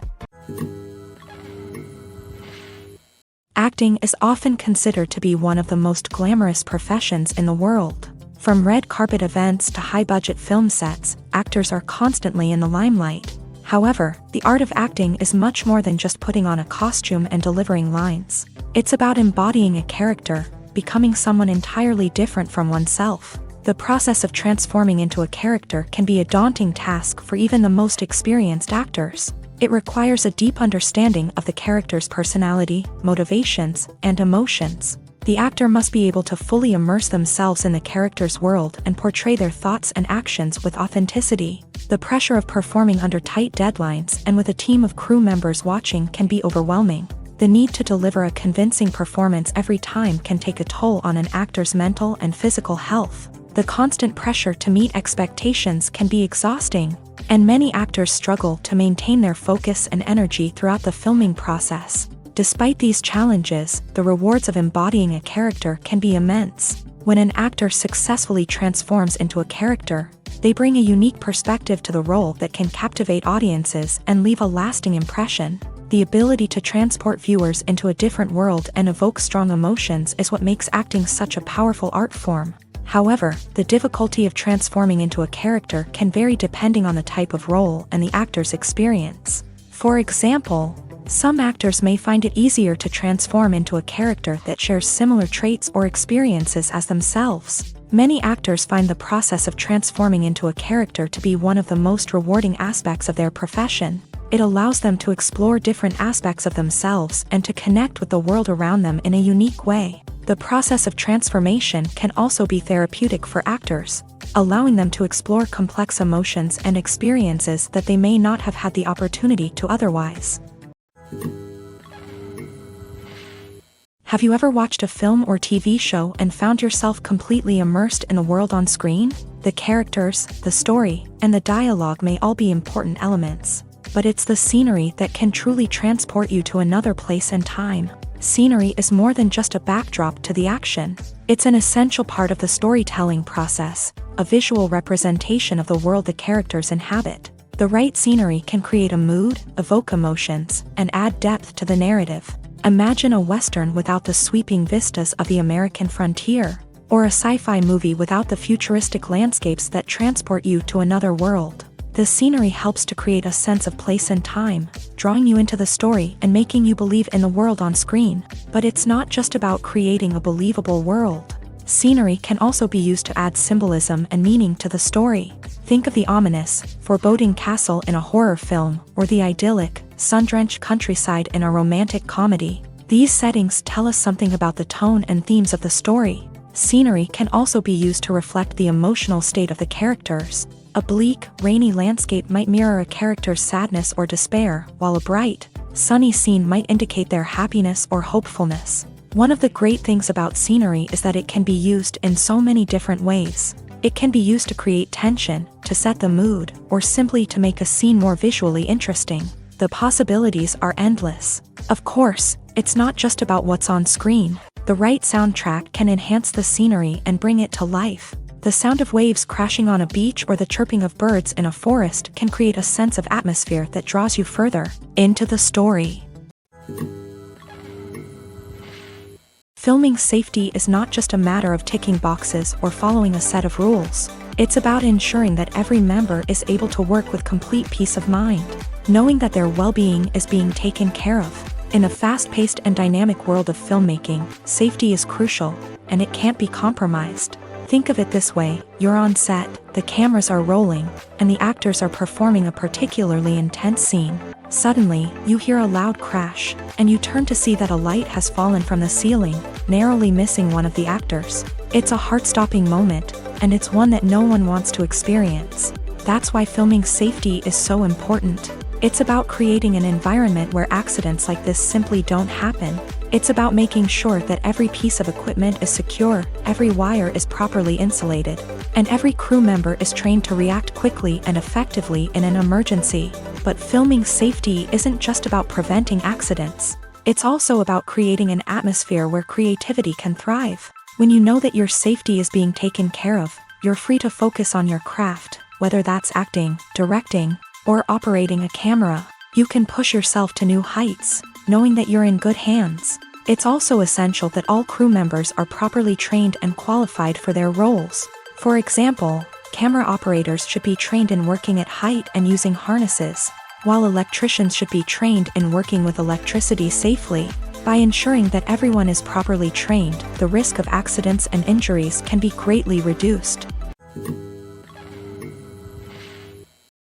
Acting is often considered to be one of the most glamorous professions in the world. From red carpet events to high-budget film sets, actors are constantly in the limelight. However, the art of acting is much more than just putting on a costume and delivering lines. It's about embodying a character, becoming someone entirely different from oneself. The process of transforming into a character can be a daunting task for even the most experienced actors. It requires a deep understanding of the character's personality, motivations, and emotions. The actor must be able to fully immerse themselves in the character's world and portray their thoughts and actions with authenticity. The pressure of performing under tight deadlines and with a team of crew members watching can be overwhelming. The need to deliver a convincing performance every time can take a toll on an actor's mental and physical health. The constant pressure to meet expectations can be exhausting, and many actors struggle to maintain their focus and energy throughout the filming process. Despite these challenges, the rewards of embodying a character can be immense. When an actor successfully transforms into a character, they bring a unique perspective to the role that can captivate audiences and leave a lasting impression. The ability to transport viewers into a different world and evoke strong emotions is what makes acting such a powerful art form. However, the difficulty of transforming into a character can vary depending on the type of role and the actor's experience. For example, some actors may find it easier to transform into a character that shares similar traits or experiences as themselves. Many actors find the process of transforming into a character to be one of the most rewarding aspects of their profession. It allows them to explore different aspects of themselves and to connect with the world around them in a unique way. The process of transformation can also be therapeutic for actors, allowing them to explore complex emotions and experiences that they may not have had the opportunity to otherwise. Have you ever watched a film or TV show and found yourself completely immersed in the world on screen? The characters, the story, and the dialogue may all be important elements, but it's the scenery that can truly transport you to another place and time. Scenery is more than just a backdrop to the action. It's an essential part of the storytelling process, a visual representation of the world the characters inhabit. The right scenery can create a mood, evoke emotions, and add depth to the narrative. Imagine a Western without the sweeping vistas of the American frontier, or a sci-fi movie without the futuristic landscapes that transport you to another world. The scenery helps to create a sense of place and time, drawing you into the story and making you believe in the world on screen. But it's not just about creating a believable world. Scenery can also be used to add symbolism and meaning to the story. Think of the ominous, foreboding castle in a horror film, or the idyllic, sun-drenched countryside in a romantic comedy. These settings tell us something about the tone and themes of the story. Scenery can also be used to reflect the emotional state of the characters. A bleak, rainy landscape might mirror a character's sadness or despair, while a bright, sunny scene might indicate their happiness or hopefulness. One of the great things about scenery is that it can be used in so many different ways. It can be used to create tension, to set the mood, or simply to make a scene more visually interesting. The possibilities are endless. Of course, it's not just about what's on screen. The right soundtrack can enhance the scenery and bring it to life. The sound of waves crashing on a beach or the chirping of birds in a forest can create a sense of atmosphere that draws you further into the story. Filming safety is not just a matter of ticking boxes or following a set of rules. It's about ensuring that every member is able to work with complete peace of mind, knowing that their well-being is being taken care of. In a fast-paced and dynamic world of filmmaking, safety is crucial, and it can't be compromised. Think of it this way: you're on set, the cameras are rolling, and the actors are performing a particularly intense scene. Suddenly, you hear a loud crash, and you turn to see that a light has fallen from the ceiling, narrowly missing one of the actors. It's a heart-stopping moment, and it's one that no one wants to experience. That's why filming safety is so important. It's about creating an environment where accidents like this simply don't happen. It's about making sure that every piece of equipment is secure, every wire is properly insulated, and every crew member is trained to react quickly and effectively in an emergency. But filming safety isn't just about preventing accidents. It's also about creating an atmosphere where creativity can thrive. When you know that your safety is being taken care of, you're free to focus on your craft, whether that's acting, directing, or operating a camera. You can push yourself to new heights, knowing that you're in good hands. It's also essential that all crew members are properly trained and qualified for their roles. For example, camera operators should be trained in working at height and using harnesses, while electricians should be trained in working with electricity safely. By ensuring that everyone is properly trained, the risk of accidents and injuries can be greatly reduced.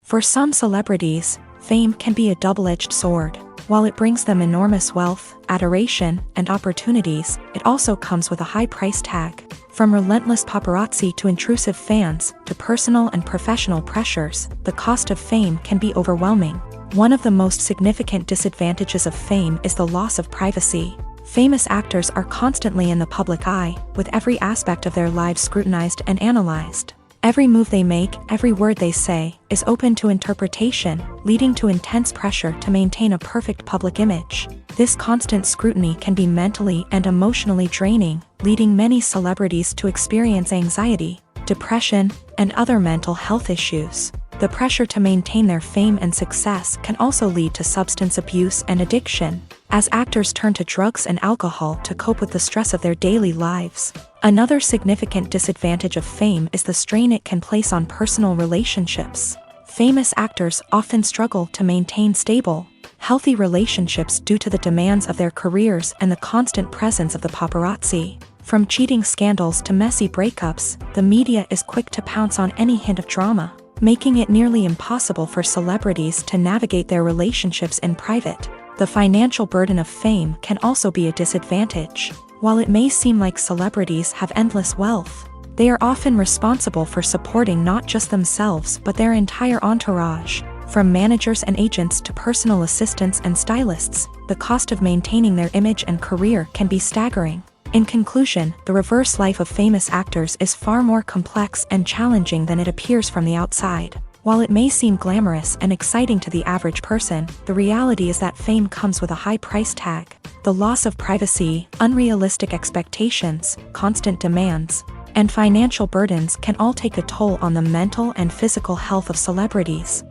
For some celebrities, fame can be a double-edged sword. While it brings them enormous wealth, adoration, and opportunities, it also comes with a high price tag. From relentless paparazzi to intrusive fans, to personal and professional pressures, the cost of fame can be overwhelming. One of the most significant disadvantages of fame is the loss of privacy. Famous actors are constantly in the public eye, with every aspect of their lives scrutinized and analyzed. Every move they make, every word they say, is open to interpretation, leading to intense pressure to maintain a perfect public image. This constant scrutiny can be mentally and emotionally draining, leading many celebrities to experience anxiety, depression, and other mental health issues. The pressure to maintain their fame and success can also lead to substance abuse and addiction, as actors turn to drugs and alcohol to cope with the stress of their daily lives. Another significant disadvantage of fame is the strain it can place on personal relationships. Famous actors often struggle to maintain stable, healthy relationships due to the demands of their careers and the constant presence of the paparazzi. From cheating scandals to messy breakups, the media is quick to pounce on any hint of drama, making it nearly impossible for celebrities to navigate their relationships in private. The financial burden of fame can also be a disadvantage. While it may seem like celebrities have endless wealth, they are often responsible for supporting not just themselves but their entire entourage. From managers and agents to personal assistants and stylists, the cost of maintaining their image and career can be staggering. In conclusion, the reverse life of famous actors is far more complex and challenging than it appears from the outside. While it may seem glamorous and exciting to the average person, the reality is that fame comes with a high price tag. The loss of privacy, unrealistic expectations, constant demands, and financial burdens can all take a toll on the mental and physical health of celebrities.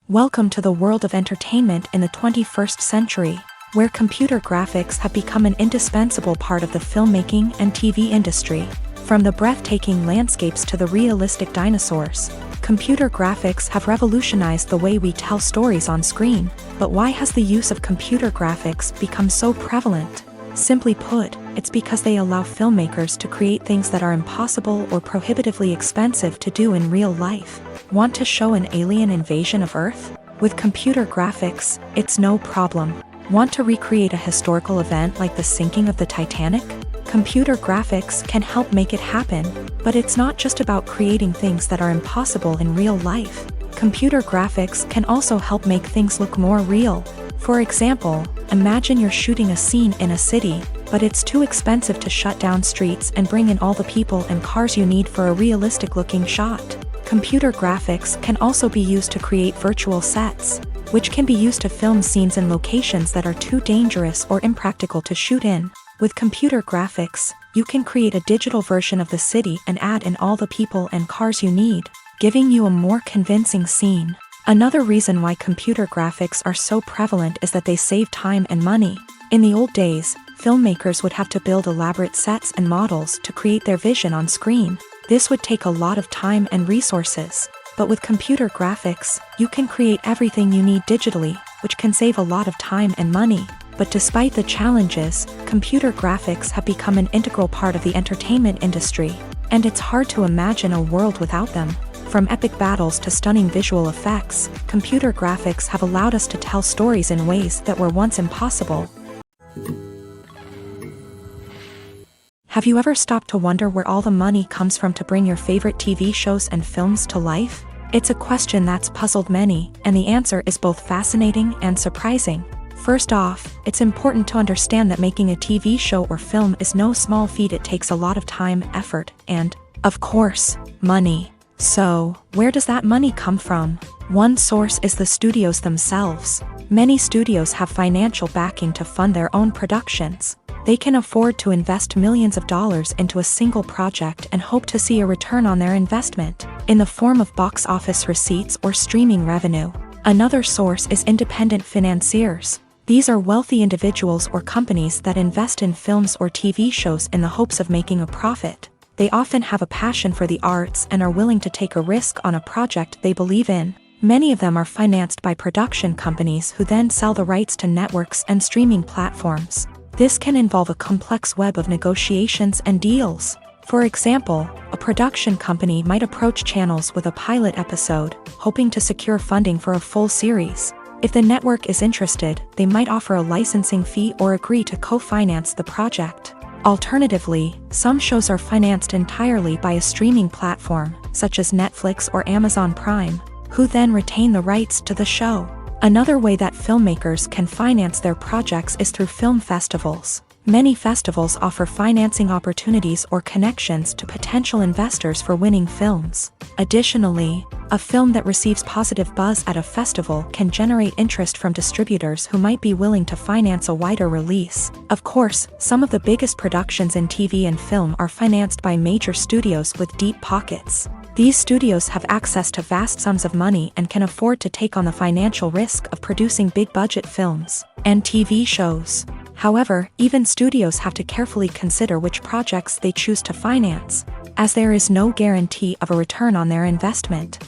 Welcome to the world of entertainment in the 21st century, where computer graphics have become an indispensable part of the filmmaking and TV industry. From the breathtaking landscapes to the realistic dinosaurs, computer graphics have revolutionized the way we tell stories on screen. But why has the use of computer graphics become so prevalent? Simply put, it's because they allow filmmakers to create things that are impossible or prohibitively expensive to do in real life. Want to show an alien invasion of Earth? With computer graphics, it's no problem. Want to recreate a historical event like the sinking of the Titanic? Computer graphics can help make it happen, but it's not just about creating things that are impossible in real life. Computer graphics can also help make things look more real. For example, imagine you're shooting a scene in a city, but it's too expensive to shut down streets and bring in all the people and cars you need for a realistic-looking shot. Computer graphics can also be used to create virtual sets, which can be used to film scenes in locations that are too dangerous or impractical to shoot in. With computer graphics, you can create a digital version of the city and add in all the people and cars you need, giving you a more convincing scene. Another reason why computer graphics are so prevalent is that they save time and money. In the old days, filmmakers would have to build elaborate sets and models to create their vision on screen. This would take a lot of time and resources. But with computer graphics, you can create everything you need digitally, which can save a lot of time and money. But despite the challenges, computer graphics have become an integral part of the entertainment industry, and it's hard to imagine a world without them. From epic battles to stunning visual effects, computer graphics have allowed us to tell stories in ways that were once impossible. Have you ever stopped to wonder where all the money comes from to bring your favorite TV shows and films to life? It's a question that's puzzled many, and the answer is both fascinating and surprising. First off, it's important to understand that making a TV show or film is no small feat. It takes a lot of time, effort, and, of course, money. So, where does that money come from? One source is the studios themselves. Many studios have financial backing to fund their own productions. They can afford to invest millions of dollars into a single project and hope to see a return on their investment, in the form of box office receipts or streaming revenue. Another source is independent financiers. These are wealthy individuals or companies that invest in films or TV shows in the hopes of making a profit. They often have a passion for the arts and are willing to take a risk on a project they believe in. Many of them are financed by production companies who then sell the rights to networks and streaming platforms. This can involve a complex web of negotiations and deals. For example, a production company might approach channels with a pilot episode, hoping to secure funding for a full series. If the network is interested, they might offer a licensing fee or agree to co-finance the project. Alternatively, some shows are financed entirely by a streaming platform, such as Netflix or Amazon Prime, who then retain the rights to the show. Another way that filmmakers can finance their projects is through film festivals. Many festivals offer financing opportunities or connections to potential investors for winning films. Additionally, a film that receives positive buzz at a festival can generate interest from distributors who might be willing to finance a wider release. Of course, some of the biggest productions in TV and film are financed by major studios with deep pockets. These studios have access to vast sums of money and can afford to take on the financial risk of producing big-budget films and TV shows. However, even studios have to carefully consider which projects they choose to finance, as there is no guarantee of a return on their investment.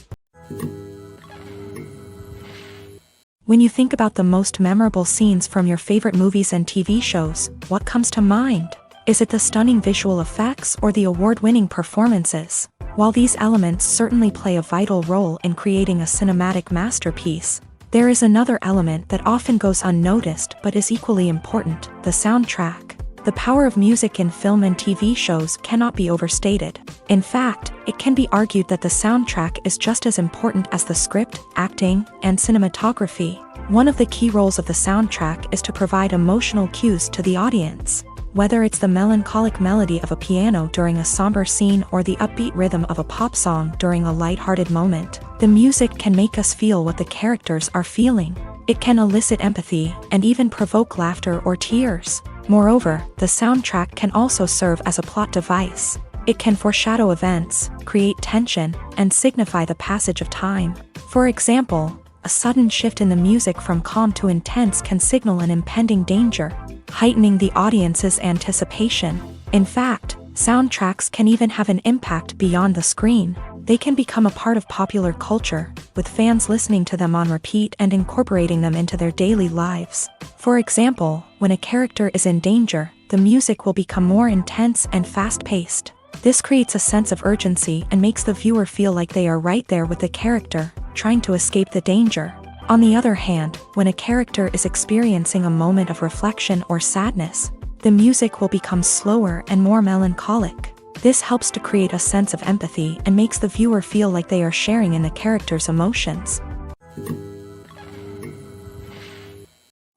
When you think about the most memorable scenes from your favorite movies and TV shows, what comes to mind? Is it the stunning visual effects or the award-winning performances? While these elements certainly play a vital role in creating a cinematic masterpiece, there is another element that often goes unnoticed but is equally important: the soundtrack. The power of music in film and TV shows cannot be overstated. In fact, it can be argued that the soundtrack is just as important as the script, acting, and cinematography. One of the key roles of the soundtrack is to provide emotional cues to the audience. Whether it's the melancholic melody of a piano during a somber scene or the upbeat rhythm of a pop song during a lighthearted moment, the music can make us feel what the characters are feeling. It can elicit empathy and even provoke laughter or tears. Moreover, the soundtrack can also serve as a plot device. It can foreshadow events, create tension, and signify the passage of time. For example, a sudden shift in the music from calm to intense can signal an impending danger, heightening the audience's anticipation. In fact, soundtracks can even have an impact beyond the screen. They can become a part of popular culture, with fans listening to them on repeat and incorporating them into their daily lives. For example, when a character is in danger, the music will become more intense and fast-paced. This creates a sense of urgency and makes the viewer feel like they are right there with the character, trying to escape the danger. On the other hand, when a character is experiencing a moment of reflection or sadness, the music will become slower and more melancholic. This helps to create a sense of empathy and makes the viewer feel like they are sharing in the character's emotions.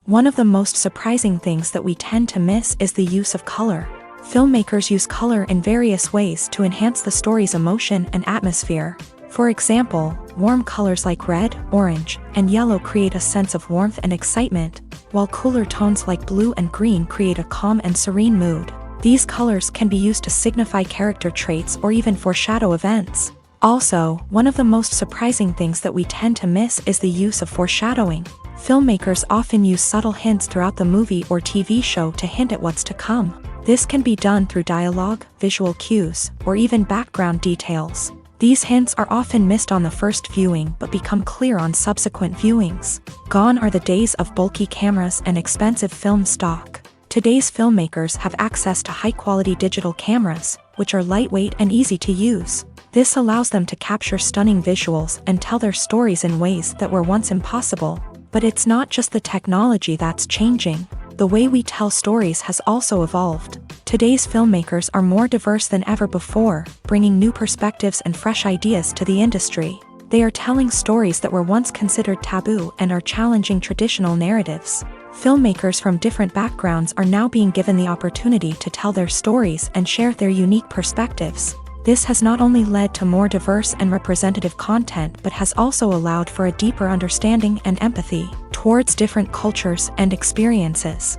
One of the most surprising things that we tend to miss is the use of color. Filmmakers use color in various ways to enhance the story's emotion and atmosphere. For example, warm colors like red, orange, and yellow create a sense of warmth and excitement, while cooler tones like blue and green create a calm and serene mood. These colors can be used to signify character traits or even foreshadow events. Also, one of the most surprising things that we tend to miss is the use of foreshadowing. Filmmakers often use subtle hints throughout the movie or TV show to hint at what's to come. This can be done through dialogue, visual cues, or even background details. These hints are often missed on the first viewing but become clear on subsequent viewings. Gone are the days of bulky cameras and expensive film stock. Today's filmmakers have access to high-quality digital cameras, which are lightweight and easy to use. This allows them to capture stunning visuals and tell their stories in ways that were once impossible. But it's not just the technology that's changing. The way we tell stories has also evolved. Today's filmmakers are more diverse than ever before, bringing new perspectives and fresh ideas to the industry. They are telling stories that were once considered taboo and are challenging traditional narratives. Filmmakers from different backgrounds are now being given the opportunity to tell their stories and share their unique perspectives. This has not only led to more diverse and representative content but has also allowed for a deeper understanding and empathy towards different cultures and experiences.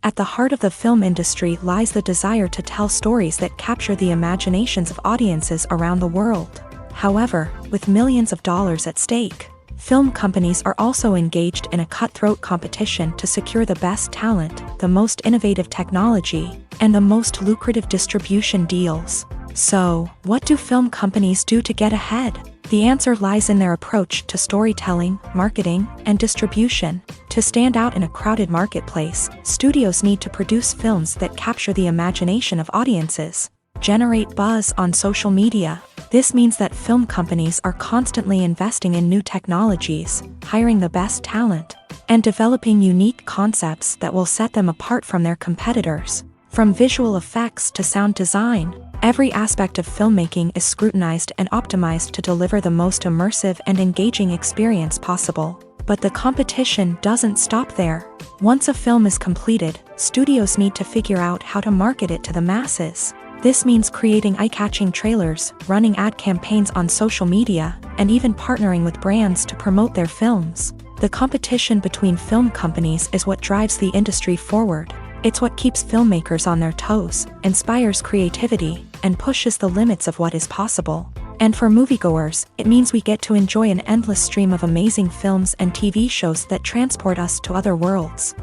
At the heart of the film industry lies the desire to tell stories that capture the imaginations of audiences around the world. However, with millions of dollars at stake, film companies are also engaged in a cutthroat competition to secure the best talent, the most innovative technology, and the most lucrative distribution deals. So, what do film companies do to get ahead? The answer lies in their approach to storytelling, marketing, and distribution. To stand out in a crowded marketplace, studios need to produce films that capture the imagination of audiences, generate buzz on social media. This means that film companies are constantly investing in new technologies, hiring the best talent, and developing unique concepts that will set them apart from their competitors. From visual effects to sound design, every aspect of filmmaking is scrutinized and optimized to deliver the most immersive and engaging experience possible. But the competition doesn't stop there. Once a film is completed, studios need to figure out how to market it to the masses. This means creating eye-catching trailers, running ad campaigns on social media, and even partnering with brands to promote their films. The competition between film companies is what drives the industry forward. It's what keeps filmmakers on their toes, inspires creativity, and pushes the limits of what is possible. And for moviegoers, it means we get to enjoy an endless stream of amazing films and TV shows that transport us to other worlds.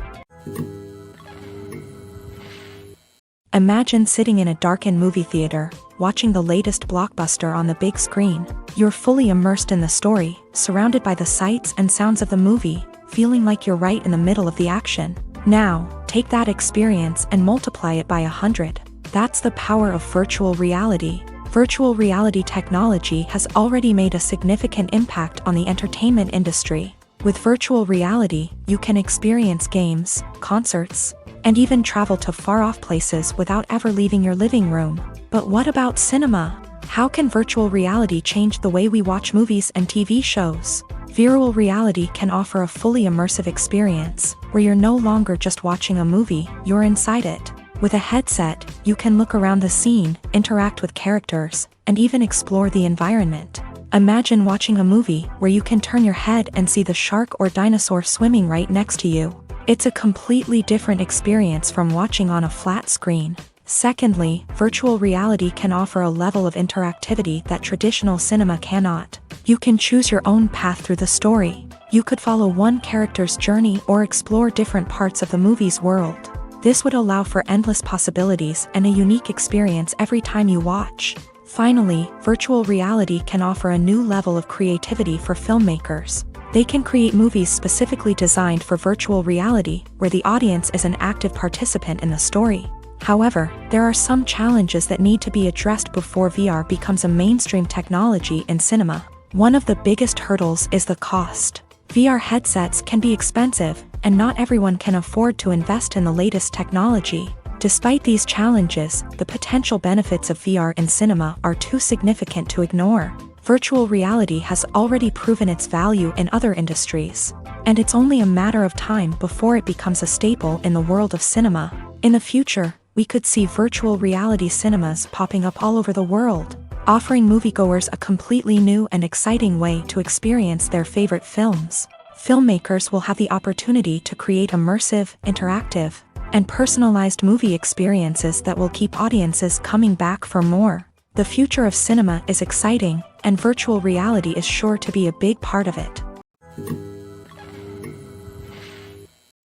Imagine sitting in a darkened movie theater, watching the latest blockbuster on the big screen. You're fully immersed in the story, surrounded by the sights and sounds of the movie, feeling like you're right in the middle of the action. Now, take that experience and multiply it by 100. That's the power of virtual reality. Virtual reality technology has already made a significant impact on the entertainment industry. With virtual reality, you can experience games, concerts, and even travel to far-off places without ever leaving your living room. But what about cinema? How can virtual reality change the way we watch movies and TV shows? Virtual reality can offer a fully immersive experience, where you're no longer just watching a movie, you're inside it. With a headset, you can look around the scene, interact with characters, and even explore the environment. Imagine watching a movie where you can turn your head and see the shark or dinosaur swimming right next to you. It's a completely different experience from watching on a flat screen. Secondly, virtual reality can offer a level of interactivity that traditional cinema cannot. You can choose your own path through the story. You could follow one character's journey or explore different parts of the movie's world. This would allow for endless possibilities and a unique experience every time you watch. Finally, virtual reality can offer a new level of creativity for filmmakers. They can create movies specifically designed for virtual reality, where the audience is an active participant in the story. However, there are some challenges that need to be addressed before VR becomes a mainstream technology in cinema. One of the biggest hurdles is the cost. VR headsets can be expensive, and not everyone can afford to invest in the latest technology. Despite these challenges, the potential benefits of VR in cinema are too significant to ignore. Virtual reality has already proven its value in other industries, and it's only a matter of time before it becomes a staple in the world of cinema. In the future, we could see virtual reality cinemas popping up all over the world, offering moviegoers a completely new and exciting way to experience their favorite films. Filmmakers will have the opportunity to create immersive, interactive, and personalized movie experiences that will keep audiences coming back for more. The future of cinema is exciting, and virtual reality is sure to be a big part of it.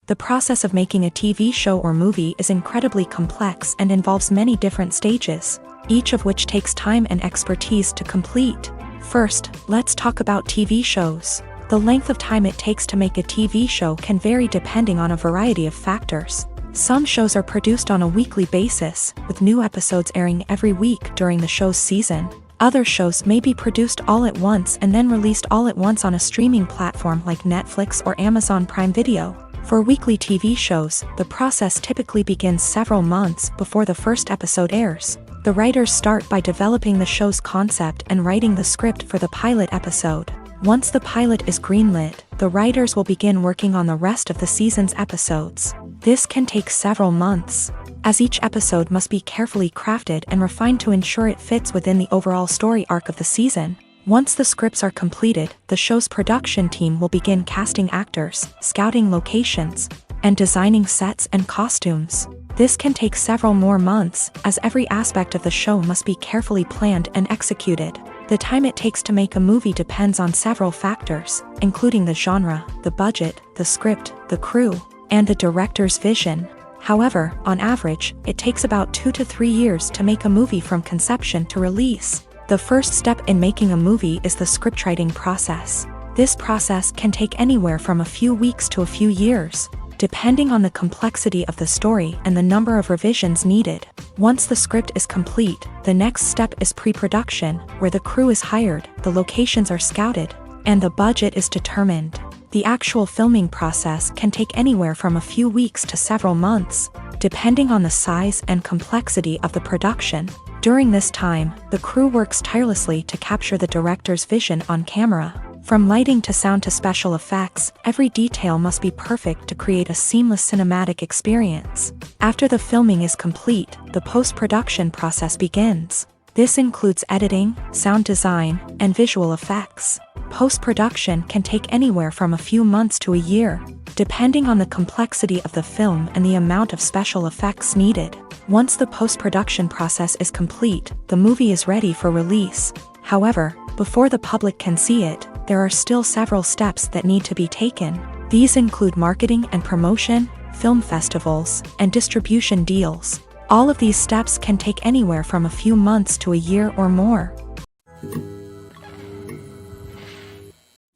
The process of making a TV show or movie is incredibly complex and involves many different stages, each of which takes time and expertise to complete. First, let's talk about TV shows. The length of time it takes to make a TV show can vary depending on a variety of factors. Some shows are produced on a weekly basis, with new episodes airing every week during the show's season. Other shows may be produced all at once and then released all at once on a streaming platform like Netflix or Amazon Prime Video. For weekly TV shows, the process typically begins several months before the first episode airs. The writers start by developing the show's concept and writing the script for the pilot episode. Once the pilot is greenlit, the writers will begin working on the rest of the season's episodes. This can take several months, as each episode must be carefully crafted and refined to ensure it fits within the overall story arc of the season. Once the scripts are completed, the show's production team will begin casting actors, scouting locations, and designing sets and costumes. This can take several more months, as every aspect of the show must be carefully planned and executed. The time it takes to make a movie depends on several factors, including the genre, the budget, the script, the crew, and the director's vision. However, on average, it takes about 2 to 3 years to make a movie from conception to release. The first step in making a movie is the scriptwriting process. This process can take anywhere from a few weeks to a few years, depending on the complexity of the story and the number of revisions needed. Once the script is complete, the next step is pre-production, where the crew is hired, the locations are scouted, and the budget is determined. The actual filming process can take anywhere from a few weeks to several months, depending on the size and complexity of the production. During this time, the crew works tirelessly to capture the director's vision on camera. From lighting to sound to special effects, every detail must be perfect to create a seamless cinematic experience. After the filming is complete, the post-production process begins. This includes editing, sound design, and visual effects. Post-production can take anywhere from a few months to a year, depending on the complexity of the film and the amount of special effects needed. Once the post-production process is complete, the movie is ready for release. However, before the public can see it, there are still several steps that need to be taken. These include marketing and promotion, film festivals, and distribution deals. All of these steps can take anywhere from a few months to a year or more.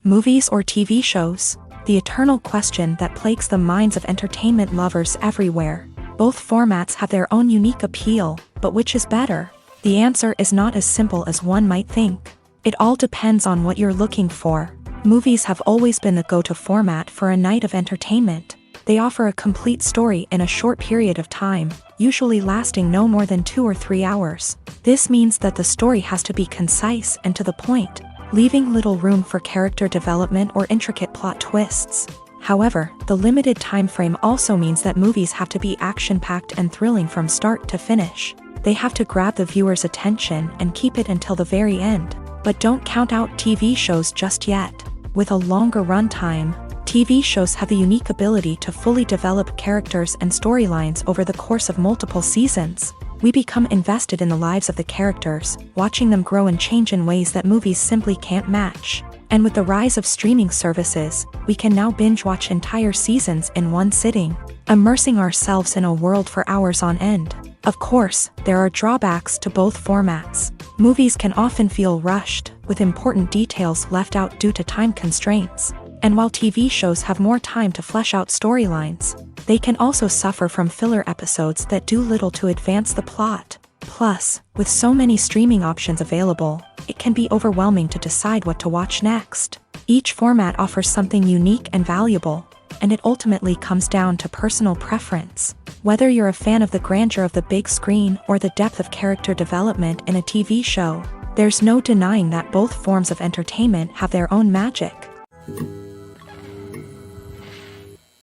Movies or TV shows? The eternal question that plagues the minds of entertainment lovers everywhere. Both formats have their own unique appeal, but which is better? The answer is not as simple as one might think. It all depends on what you're looking for. Movies have always been the go-to format for a night of entertainment. They offer a complete story in a short period of time, usually lasting no more than 2 or 3 hours. This means that the story has to be concise and to the point, leaving little room for character development or intricate plot twists. However, the limited time frame also means that movies have to be action-packed and thrilling from start to finish. They have to grab the viewer's attention and keep it until the very end. But don't count out TV shows just yet. With a longer runtime, TV shows have the unique ability to fully develop characters and storylines over the course of multiple seasons. We become invested in the lives of the characters, watching them grow and change in ways that movies simply can't match. And with the rise of streaming services, we can now binge-watch entire seasons in one sitting, immersing ourselves in a world for hours on end. Of course, there are drawbacks to both formats. Movies can often feel rushed, with important details left out due to time constraints. And while TV shows have more time to flesh out storylines, they can also suffer from filler episodes that do little to advance the plot. Plus, with so many streaming options available, it can be overwhelming to decide what to watch next. Each format offers something unique and valuable, and it ultimately comes down to personal preference. Whether you're a fan of the grandeur of the big screen or the depth of character development in a TV show, there's no denying that both forms of entertainment have their own magic.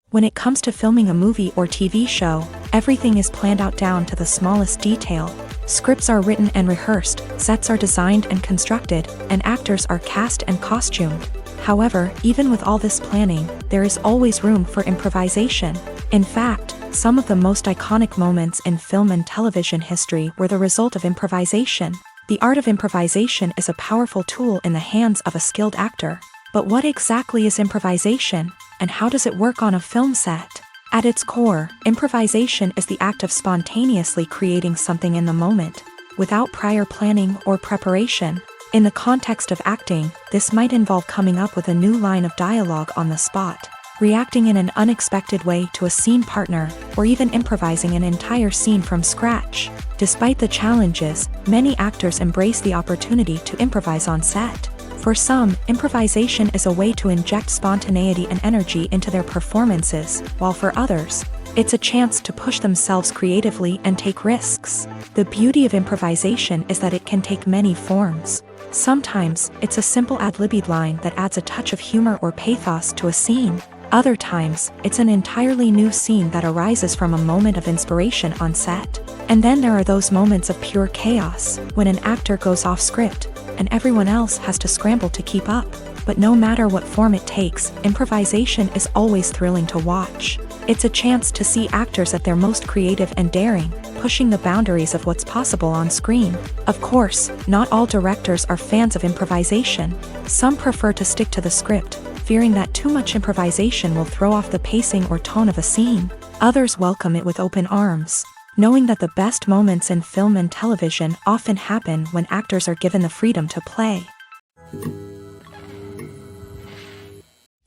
When it comes to filming a movie or TV show, everything is planned out down to the smallest detail. Scripts are written and rehearsed, sets are designed and constructed, and actors are cast and costumed. However, even with all this planning, there is always room for improvisation. In fact, some of the most iconic moments in film and television history were the result of improvisation. The art of improvisation is a powerful tool in the hands of a skilled actor. But what exactly is improvisation, and how does it work on a film set? At its core, improvisation is the act of spontaneously creating something in the moment, without prior planning or preparation. In the context of acting, this might involve coming up with a new line of dialogue on the spot, reacting in an unexpected way to a scene partner, or even improvising an entire scene from scratch. Despite the challenges, many actors embrace the opportunity to improvise on set. For some, improvisation is a way to inject spontaneity and energy into their performances, while for others, It's a chance to push themselves creatively and take risks. The beauty of improvisation is that it can take many forms. Sometimes, it's a simple ad-libbed line that adds a touch of humor or pathos to a scene. Other times, it's an entirely new scene that arises from a moment of inspiration on set. And then there are those moments of pure chaos, when an actor goes off script, and everyone else has to scramble to keep up. But no matter what form it takes, improvisation is always thrilling to watch. It's a chance to see actors at their most creative and daring, pushing the boundaries of what's possible on screen. Of course, not all directors are fans of improvisation. Some prefer to stick to the script, fearing that too much improvisation will throw off the pacing or tone of a scene. Others welcome it with open arms, knowing that the best moments in film and television often happen when actors are given the freedom to play.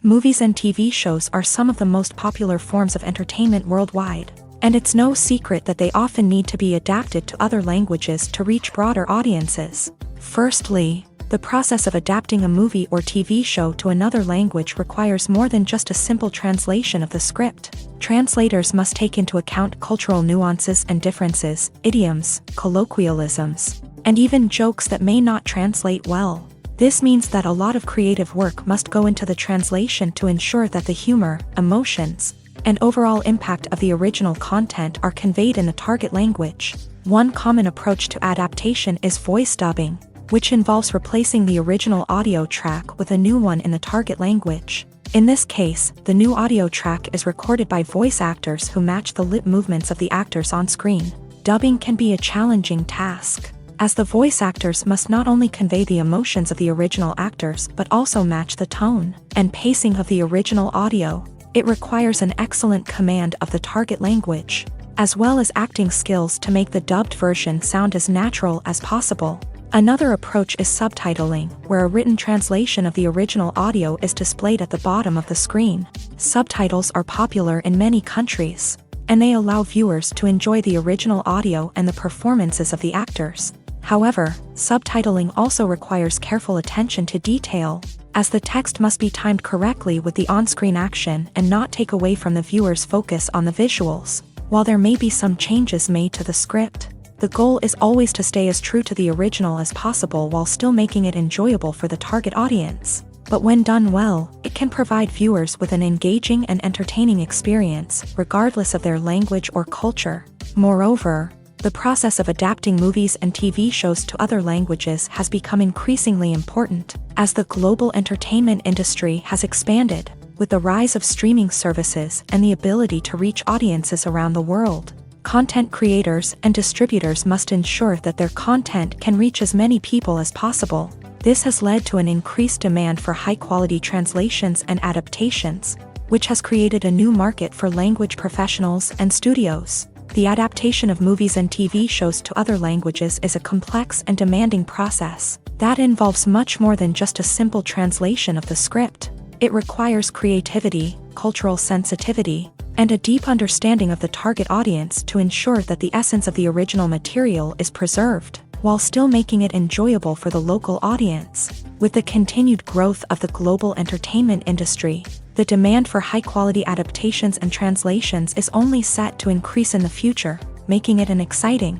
Movies and TV shows are some of the most popular forms of entertainment worldwide, and it's no secret that they often need to be adapted to other languages to reach broader audiences. Firstly, the process of adapting a movie or TV show to another language requires more than just a simple translation of the script. Translators must take into account cultural nuances and differences, idioms, colloquialisms, and even jokes that may not translate well. This means that a lot of creative work must go into the translation to ensure that the humor, emotions, and overall impact of the original content are conveyed in the target language. One common approach to adaptation is voice dubbing, which involves replacing the original audio track with a new one in the target language. In this case, the new audio track is recorded by voice actors who match the lip movements of the actors on screen. Dubbing can be a challenging task, as the voice actors must not only convey the emotions of the original actors but also match the tone and pacing of the original audio. It requires an excellent command of the target language, as well as acting skills to make the dubbed version sound as natural as possible. Another approach is subtitling, where a written translation of the original audio is displayed at the bottom of the screen. Subtitles are popular in many countries, and they allow viewers to enjoy the original audio and the performances of the actors. However, subtitling also requires careful attention to detail, as the text must be timed correctly with the on-screen action and not take away from the viewer's focus on the visuals. While there may be some changes made to the script, the goal is always to stay as true to the original as possible while still making it enjoyable for the target audience. But when done well, it can provide viewers with an engaging and entertaining experience, regardless of their language or culture. Moreover, the process of adapting movies and TV shows to other languages has become increasingly important, as the global entertainment industry has expanded, with the rise of streaming services and the ability to reach audiences around the world. Content creators and distributors must ensure that their content can reach as many people as possible. This has led to an increased demand for high-quality translations and adaptations, which has created a new market for language professionals and studios. The adaptation of movies and TV shows to other languages is a complex and demanding process that involves much more than just a simple translation of the script. It requires creativity, cultural sensitivity, and a deep understanding of the target audience to ensure that the essence of the original material is preserved, while still making it enjoyable for the local audience. With the continued growth of the global entertainment industry, the demand for high-quality adaptations and translations is only set to increase in the future, making it an exciting.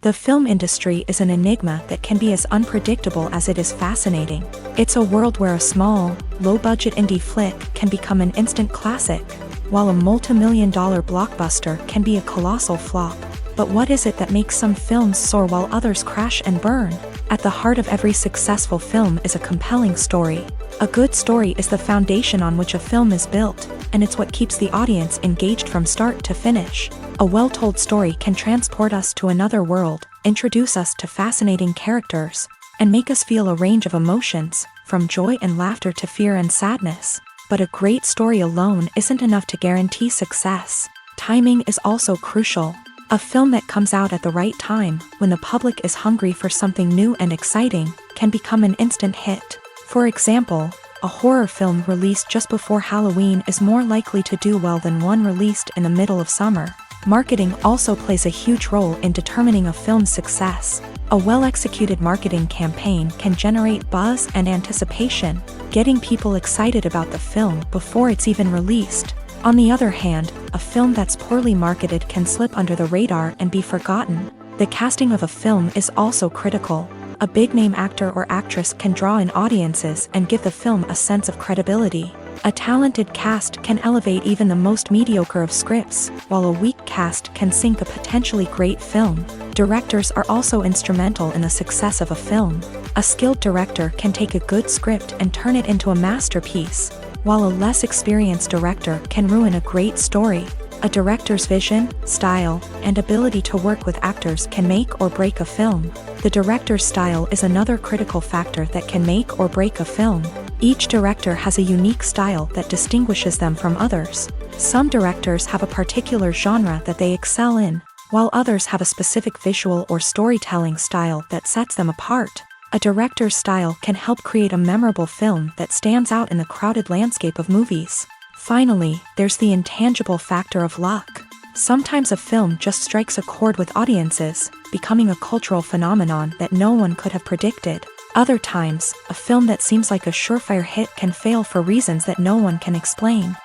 The film industry is an enigma that can be as unpredictable as it is fascinating. It's a world where a small, low-budget indie flick can become an instant classic, while a multi-million-dollar blockbuster can be a colossal flop. But what is it that makes some films soar while others crash and burn? At the heart of every successful film is a compelling story. A good story is the foundation on which a film is built, and it's what keeps the audience engaged from start to finish. A well-told story can transport us to another world, introduce us to fascinating characters, and make us feel a range of emotions, from joy and laughter to fear and sadness. But a great story alone isn't enough to guarantee success. Timing is also crucial. A film that comes out at the right time, when the public is hungry for something new and exciting, can become an instant hit. For example, a horror film released just before Halloween is more likely to do well than one released in the middle of summer. Marketing also plays a huge role in determining a film's success. A well-executed marketing campaign can generate buzz and anticipation, getting people excited about the film before it's even released. On the other hand, a film that's poorly marketed can slip under the radar and be forgotten. The casting of a film is also critical. A big-name actor or actress can draw in audiences and give the film a sense of credibility. A talented cast can elevate even the most mediocre of scripts, while a weak cast can sink a potentially great film. Directors are also instrumental in the success of a film. A skilled director can take a good script and turn it into a masterpiece, while a less experienced director can ruin a great story. A director's vision, style, and ability to work with actors can make or break a film. The director's style is another critical factor that can make or break a film. Each director has a unique style that distinguishes them from others. Some directors have a particular genre that they excel in, while others have a specific visual or storytelling style that sets them apart. A director's style can help create a memorable film that stands out in the crowded landscape of movies. Finally, there's the intangible factor of luck. Sometimes a film just strikes a chord with audiences, becoming a cultural phenomenon that no one could have predicted. Other times, a film that seems like a surefire hit can fail for reasons that no one can explain.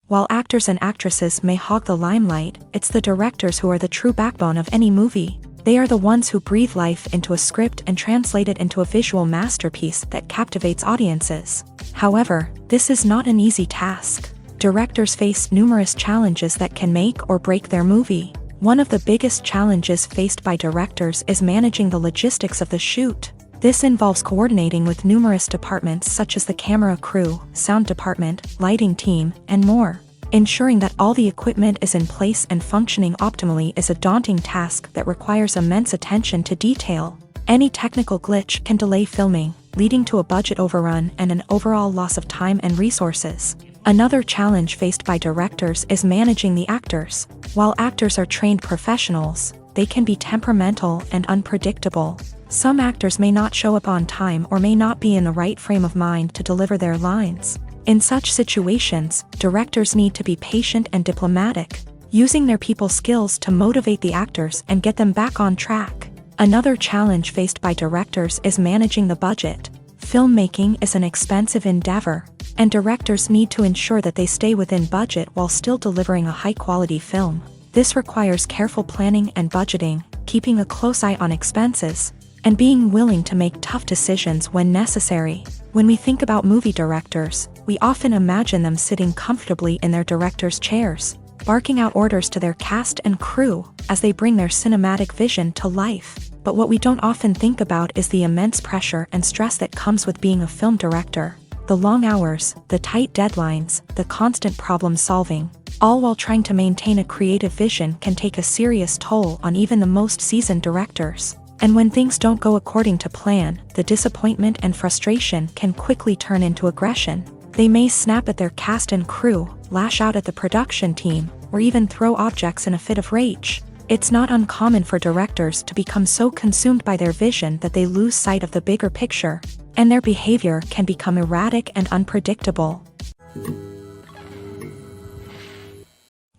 While actors and actresses may hog the limelight, it's the directors who are the true backbone of any movie. They are the ones who breathe life into a script and translate it into a visual masterpiece that captivates audiences. However, this is not an easy task. Directors face numerous challenges that can make or break their movie. One of the biggest challenges faced by directors is managing the logistics of the shoot. This involves coordinating with numerous departments such as the camera crew, sound department, lighting team, and more. Ensuring that all the equipment is in place and functioning optimally is a daunting task that requires immense attention to detail. Any technical glitch can delay filming, leading to a budget overrun and an overall loss of time and resources. Another challenge faced by directors is managing the actors. While actors are trained professionals, they can be temperamental and unpredictable. Some actors may not show up on time or may not be in the right frame of mind to deliver their lines. In such situations, directors need to be patient and diplomatic, using their people skills to motivate the actors and get them back on track. Another challenge faced by directors is managing the budget. Filmmaking is an expensive endeavor, and directors need to ensure that they stay within budget while still delivering a high-quality film. This requires careful planning and budgeting, keeping a close eye on expenses, and being willing to make tough decisions when necessary. When we think about movie directors, we often imagine them sitting comfortably in their director's chairs, barking out orders to their cast and crew as they bring their cinematic vision to life. But what we don't often think about is the immense pressure and stress that comes with being a film director. The long hours, the tight deadlines, the constant problem solving, all while trying to maintain a creative vision can take a serious toll on even the most seasoned directors. And when things don't go according to plan, the disappointment and frustration can quickly turn into aggression. They may snap at their cast and crew, lash out at the production team, or even throw objects in a fit of rage. It's not uncommon for directors to become so consumed by their vision that they lose sight of the bigger picture, and their behavior can become erratic and unpredictable.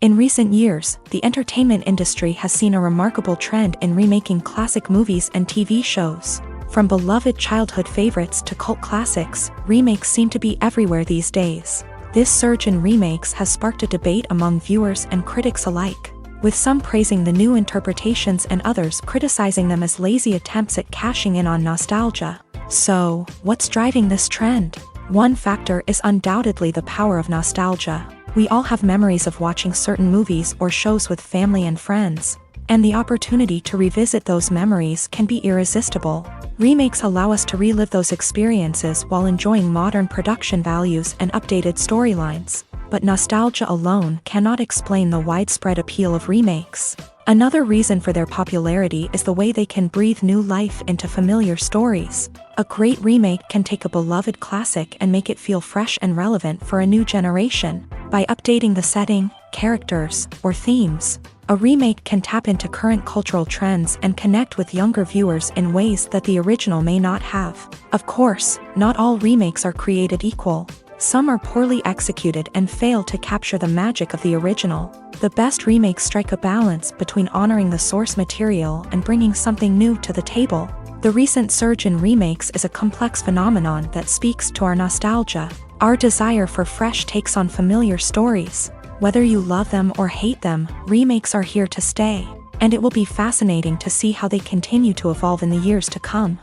In recent years, the entertainment industry has seen a remarkable trend in remaking classic movies and TV shows. From beloved childhood favorites to cult classics, remakes seem to be everywhere these days. This surge in remakes has sparked a debate among viewers and critics alike, with some praising the new interpretations and others criticizing them as lazy attempts at cashing in on nostalgia. So, what's driving this trend? One factor is undoubtedly the power of nostalgia. We all have memories of watching certain movies or shows with family and friends, and the opportunity to revisit those memories can be irresistible. Remakes allow us to relive those experiences while enjoying modern production values and updated storylines. But nostalgia alone cannot explain the widespread appeal of remakes. Another reason for their popularity is the way they can breathe new life into familiar stories. A great remake can take a beloved classic and make it feel fresh and relevant for a new generation. By updating the setting, characters, or themes, a remake can tap into current cultural trends and connect with younger viewers in ways that the original may not have. Of course, not all remakes are created equal. Some are poorly executed and fail to capture the magic of the original. The best remakes strike a balance between honoring the source material and bringing something new to the table. The recent surge in remakes is a complex phenomenon that speaks to our nostalgia, our desire for fresh takes on familiar stories. Whether you love them or hate them, remakes are here to stay, and it will be fascinating to see how they continue to evolve in the years to come.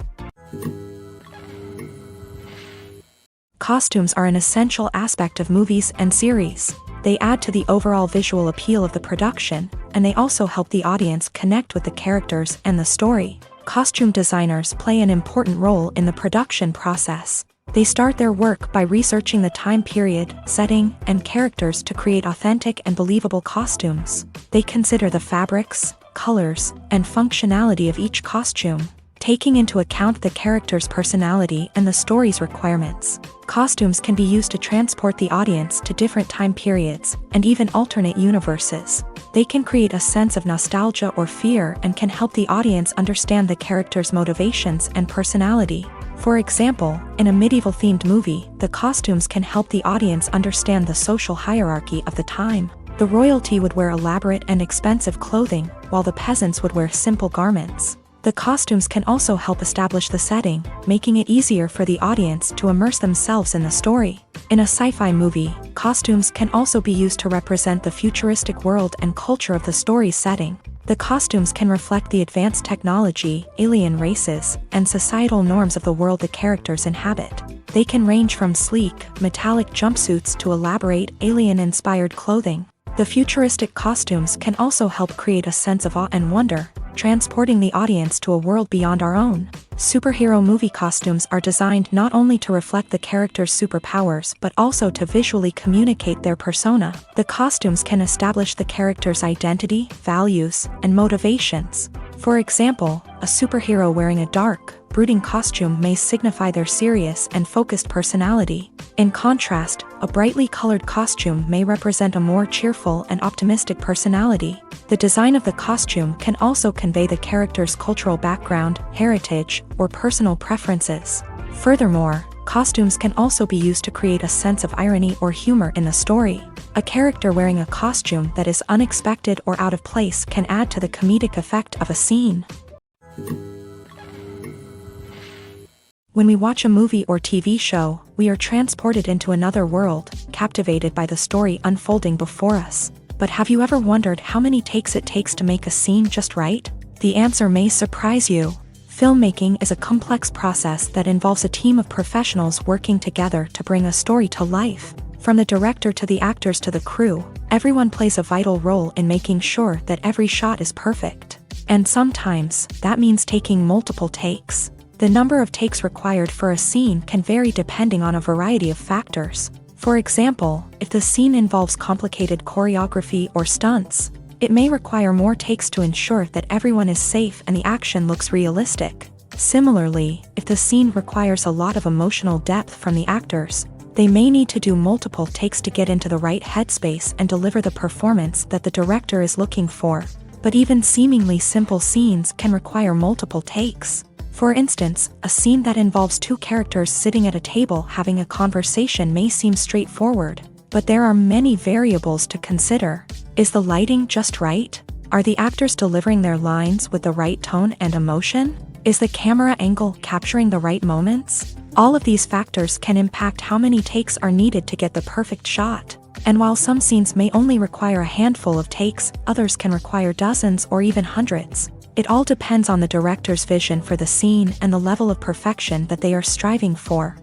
Costumes are an essential aspect of movies and series. They add to the overall visual appeal of the production, and they also help the audience connect with the characters and the story. Costume designers play an important role in the production process. They start their work by researching the time period, setting, and characters to create authentic and believable costumes. They consider the fabrics, colors, and functionality of each costume, taking into account the character's personality and the story's requirements. Costumes can be used to transport the audience to different time periods and even alternate universes. They can create a sense of nostalgia or fear and can help the audience understand the character's motivations and personality. For example, in a medieval-themed movie, the costumes can help the audience understand the social hierarchy of the time. The royalty would wear elaborate and expensive clothing, while the peasants would wear simple garments. The costumes can also help establish the setting, making it easier for the audience to immerse themselves in the story. In a sci-fi movie, costumes can also be used to represent the futuristic world and culture of the story's setting. The costumes can reflect the advanced technology, alien races, and societal norms of the world the characters inhabit. They can range from sleek, metallic jumpsuits to elaborate, alien-inspired clothing. The futuristic costumes can also help create a sense of awe and wonder, transporting the audience to a world beyond our own. Superhero movie costumes are designed not only to reflect the character's superpowers but also to visually communicate their persona. The costumes can establish the character's identity, values, and motivations. For example, a superhero wearing a dark, brooding costume may signify their serious and focused personality. In contrast, a brightly colored costume may represent a more cheerful and optimistic personality. The design of the costume can also convey the character's cultural background, heritage, or personal preferences. Furthermore, costumes can also be used to create a sense of irony or humor in the story. A character wearing a costume that is unexpected or out of place can add to the comedic effect of a scene. When we watch a movie or TV show, we are transported into another world, captivated by the story unfolding before us. But have you ever wondered how many takes it takes to make a scene just right? The answer may surprise you. Filmmaking is a complex process that involves a team of professionals working together to bring a story to life. From the director to the actors to the crew, everyone plays a vital role in making sure that every shot is perfect. And sometimes, that means taking multiple takes. The number of takes required for a scene can vary depending on a variety of factors. For example, if the scene involves complicated choreography or stunts, it may require more takes to ensure that everyone is safe and the action looks realistic. Similarly, if the scene requires a lot of emotional depth from the actors, they may need to do multiple takes to get into the right headspace and deliver the performance that the director is looking for. But even seemingly simple scenes can require multiple takes. For instance, a scene that involves two characters sitting at a table having a conversation may seem straightforward, but there are many variables to consider. Is the lighting just right? Are the actors delivering their lines with the right tone and emotion? Is the camera angle capturing the right moments? All of these factors can impact how many takes are needed to get the perfect shot. And while some scenes may only require a handful of takes, others can require dozens or even hundreds. It all depends on the director's vision for the scene and the level of perfection that they are striving for.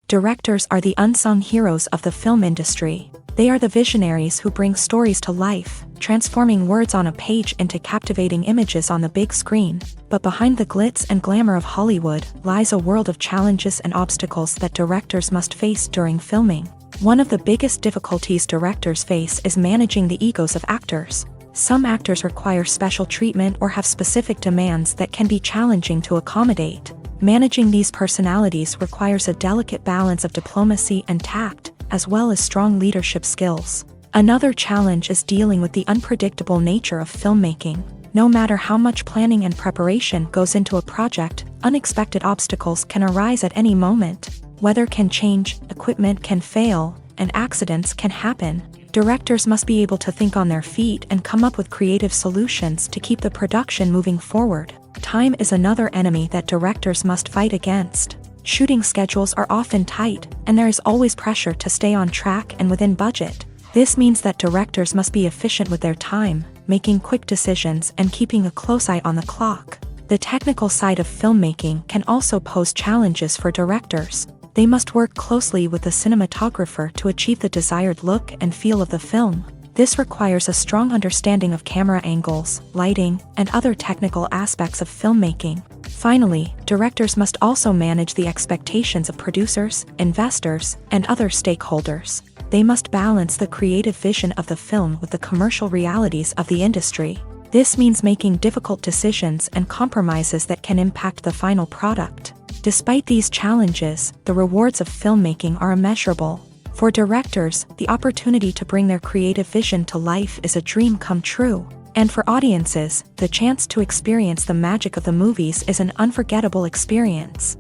Directors are the unsung heroes of the film industry. They are the visionaries who bring stories to life, transforming words on a page into captivating images on the big screen. But behind the glitz and glamour of Hollywood lies a world of challenges and obstacles that directors must face during filming. One of the biggest difficulties directors face is managing the egos of actors. Some actors require special treatment or have specific demands that can be challenging to accommodate. Managing these personalities requires a delicate balance of diplomacy and tact, as well as strong leadership skills. Another challenge is dealing with the unpredictable nature of filmmaking. No matter how much planning and preparation goes into a project, unexpected obstacles can arise at any moment. Weather can change, equipment can fail, and accidents can happen. Directors must be able to think on their feet and come up with creative solutions to keep the production moving forward. Time is another enemy that directors must fight against. Shooting schedules are often tight, and there is always pressure to stay on track and within budget. This means that directors must be efficient with their time, making quick decisions and keeping a close eye on the clock. The technical side of filmmaking can also pose challenges for directors. They must work closely with the cinematographer to achieve the desired look and feel of the film. This requires a strong understanding of camera angles, lighting, and other technical aspects of filmmaking. Finally, directors must also manage the expectations of producers, investors, and other stakeholders. They must balance the creative vision of the film with the commercial realities of the industry. This means making difficult decisions and compromises that can impact the final product. Despite these challenges, the rewards of filmmaking are immeasurable. For directors, the opportunity to bring their creative vision to life is a dream come true. And for audiences, the chance to experience the magic of the movies is an unforgettable experience.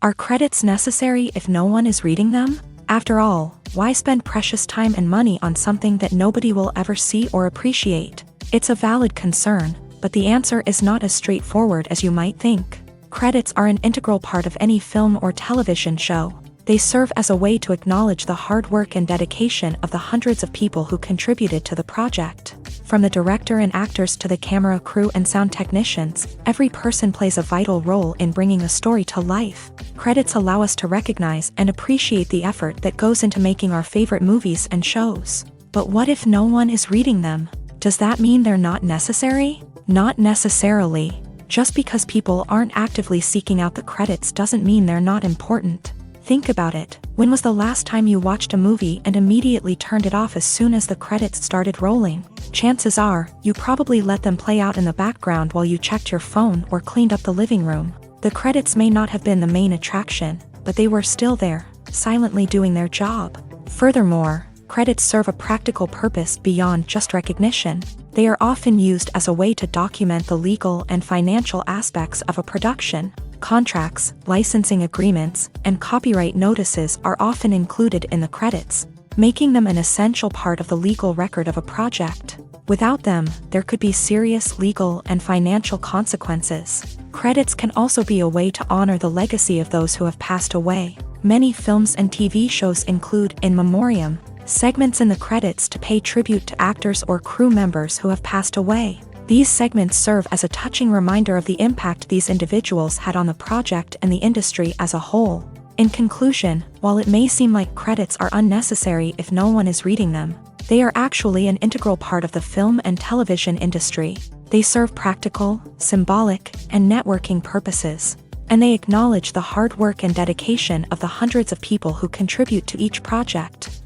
Are credits necessary if no one is reading them? After all, why spend precious time and money on something that nobody will ever see or appreciate? It's a valid concern, but the answer is not as straightforward as you might think. Credits are an integral part of any film or television show. They serve as a way to acknowledge the hard work and dedication of the hundreds of people who contributed to the project. From the director and actors to the camera crew and sound technicians, every person plays a vital role in bringing a story to life. Credits allow us to recognize and appreciate the effort that goes into making our favorite movies and shows. But what if no one is reading them? Does that mean they're not necessary? Not necessarily. Just because people aren't actively seeking out the credits doesn't mean they're not important. Think about it. When was the last time you watched a movie and immediately turned it off as soon as the credits started rolling? Chances are, you probably let them play out in the background while you checked your phone or cleaned up the living room. The credits may not have been the main attraction, but they were still there, silently doing their job. Furthermore, credits serve a practical purpose beyond just recognition. They are often used as a way to document the legal and financial aspects of a production. Contracts, licensing agreements, and copyright notices are often included in the credits, making them an essential part of the legal record of a project. Without them, there could be serious legal and financial consequences. Credits can also be a way to honor the legacy of those who have passed away. Many films and TV shows include in memoriam segments in the credits to pay tribute to actors or crew members who have passed away. These segments serve as a touching reminder of the impact these individuals had on the project and the industry as a whole. In conclusion, while it may seem like credits are unnecessary if no one is reading them, they are actually an integral part of the film and television industry. They serve practical, symbolic, and networking purposes, and they acknowledge the hard work and dedication of the hundreds of people who contribute to each project.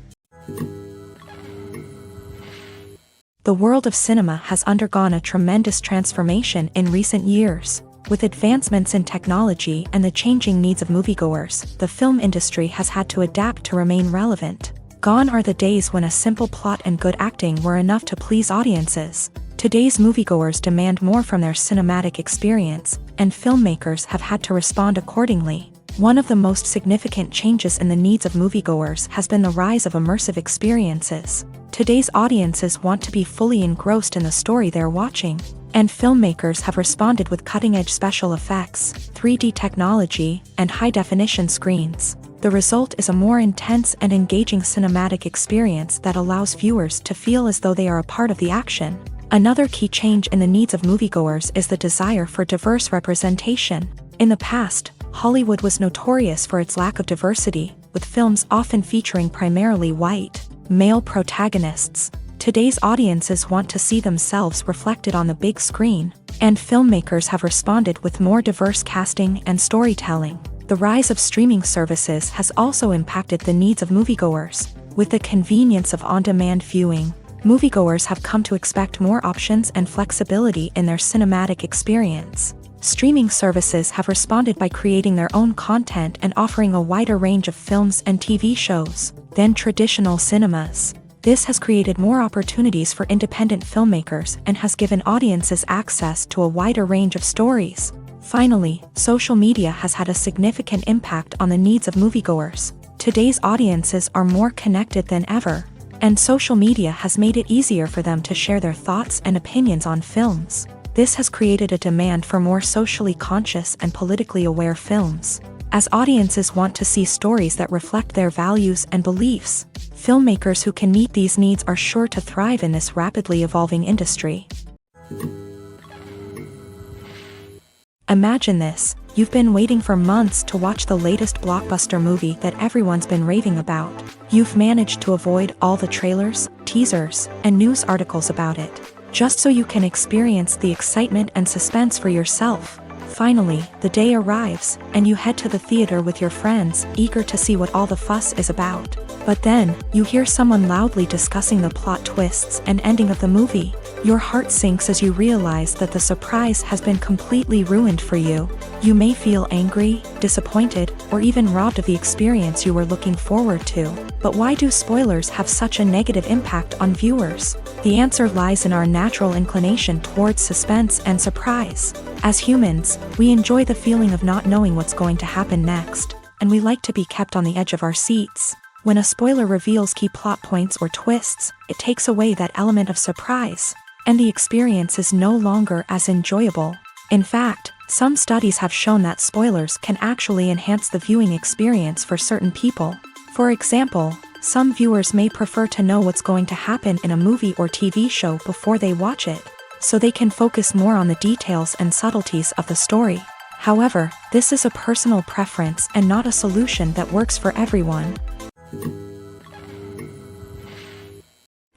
The world of cinema has undergone a tremendous transformation in recent years. With advancements in technology and the changing needs of moviegoers, the film industry has had to adapt to remain relevant. Gone are the days when a simple plot and good acting were enough to please audiences. Today's moviegoers demand more from their cinematic experience, and filmmakers have had to respond accordingly. One of the most significant changes in the needs of moviegoers has been the rise of immersive experiences. Today's audiences want to be fully engrossed in the story they're watching, and filmmakers have responded with cutting-edge special effects, 3D technology, and high-definition screens. The result is a more intense and engaging cinematic experience that allows viewers to feel as though they are a part of the action. Another key change in the needs of moviegoers is the desire for diverse representation. In the past, Hollywood was notorious for its lack of diversity, with films often featuring primarily white, male protagonists. Today's audiences want to see themselves reflected on the big screen, and filmmakers have responded with more diverse casting and storytelling. The rise of streaming services has also impacted the needs of moviegoers. With the convenience of on-demand viewing, moviegoers have come to expect more options and flexibility in their cinematic experience. Streaming services have responded by creating their own content and offering a wider range of films and TV shows than traditional cinemas. This has created more opportunities for independent filmmakers and has given audiences access to a wider range of stories. Finally, social media has had a significant impact on the needs of moviegoers. Today's audiences are more connected than ever, and social media has made it easier for them to share their thoughts and opinions on films. This has created a demand for more socially conscious and politically aware films, as audiences want to see stories that reflect their values and beliefs. Filmmakers who can meet these needs are sure to thrive in this rapidly evolving industry. Imagine this: you've been waiting for months to watch the latest blockbuster movie that everyone's been raving about. You've managed to avoid all the trailers, teasers, and news articles about it, just so you can experience the excitement and suspense for yourself. Finally, the day arrives, and you head to the theater with your friends, eager to see what all the fuss is about. But then, you hear someone loudly discussing the plot twists and ending of the movie. Your heart sinks as you realize that the surprise has been completely ruined for you. You may feel angry, disappointed, or even robbed of the experience you were looking forward to. But why do spoilers have such a negative impact on viewers? The answer lies in our natural inclination towards suspense and surprise. As humans, we enjoy the feeling of not knowing what's going to happen next, and we like to be kept on the edge of our seats. When a spoiler reveals key plot points or twists, it takes away that element of surprise, and the experience is no longer as enjoyable. In fact, some studies have shown that spoilers can actually enhance the viewing experience for certain people. For example, some viewers may prefer to know what's going to happen in a movie or TV show before they watch it, so they can focus more on the details and subtleties of the story. However, this is a personal preference and not a solution that works for everyone.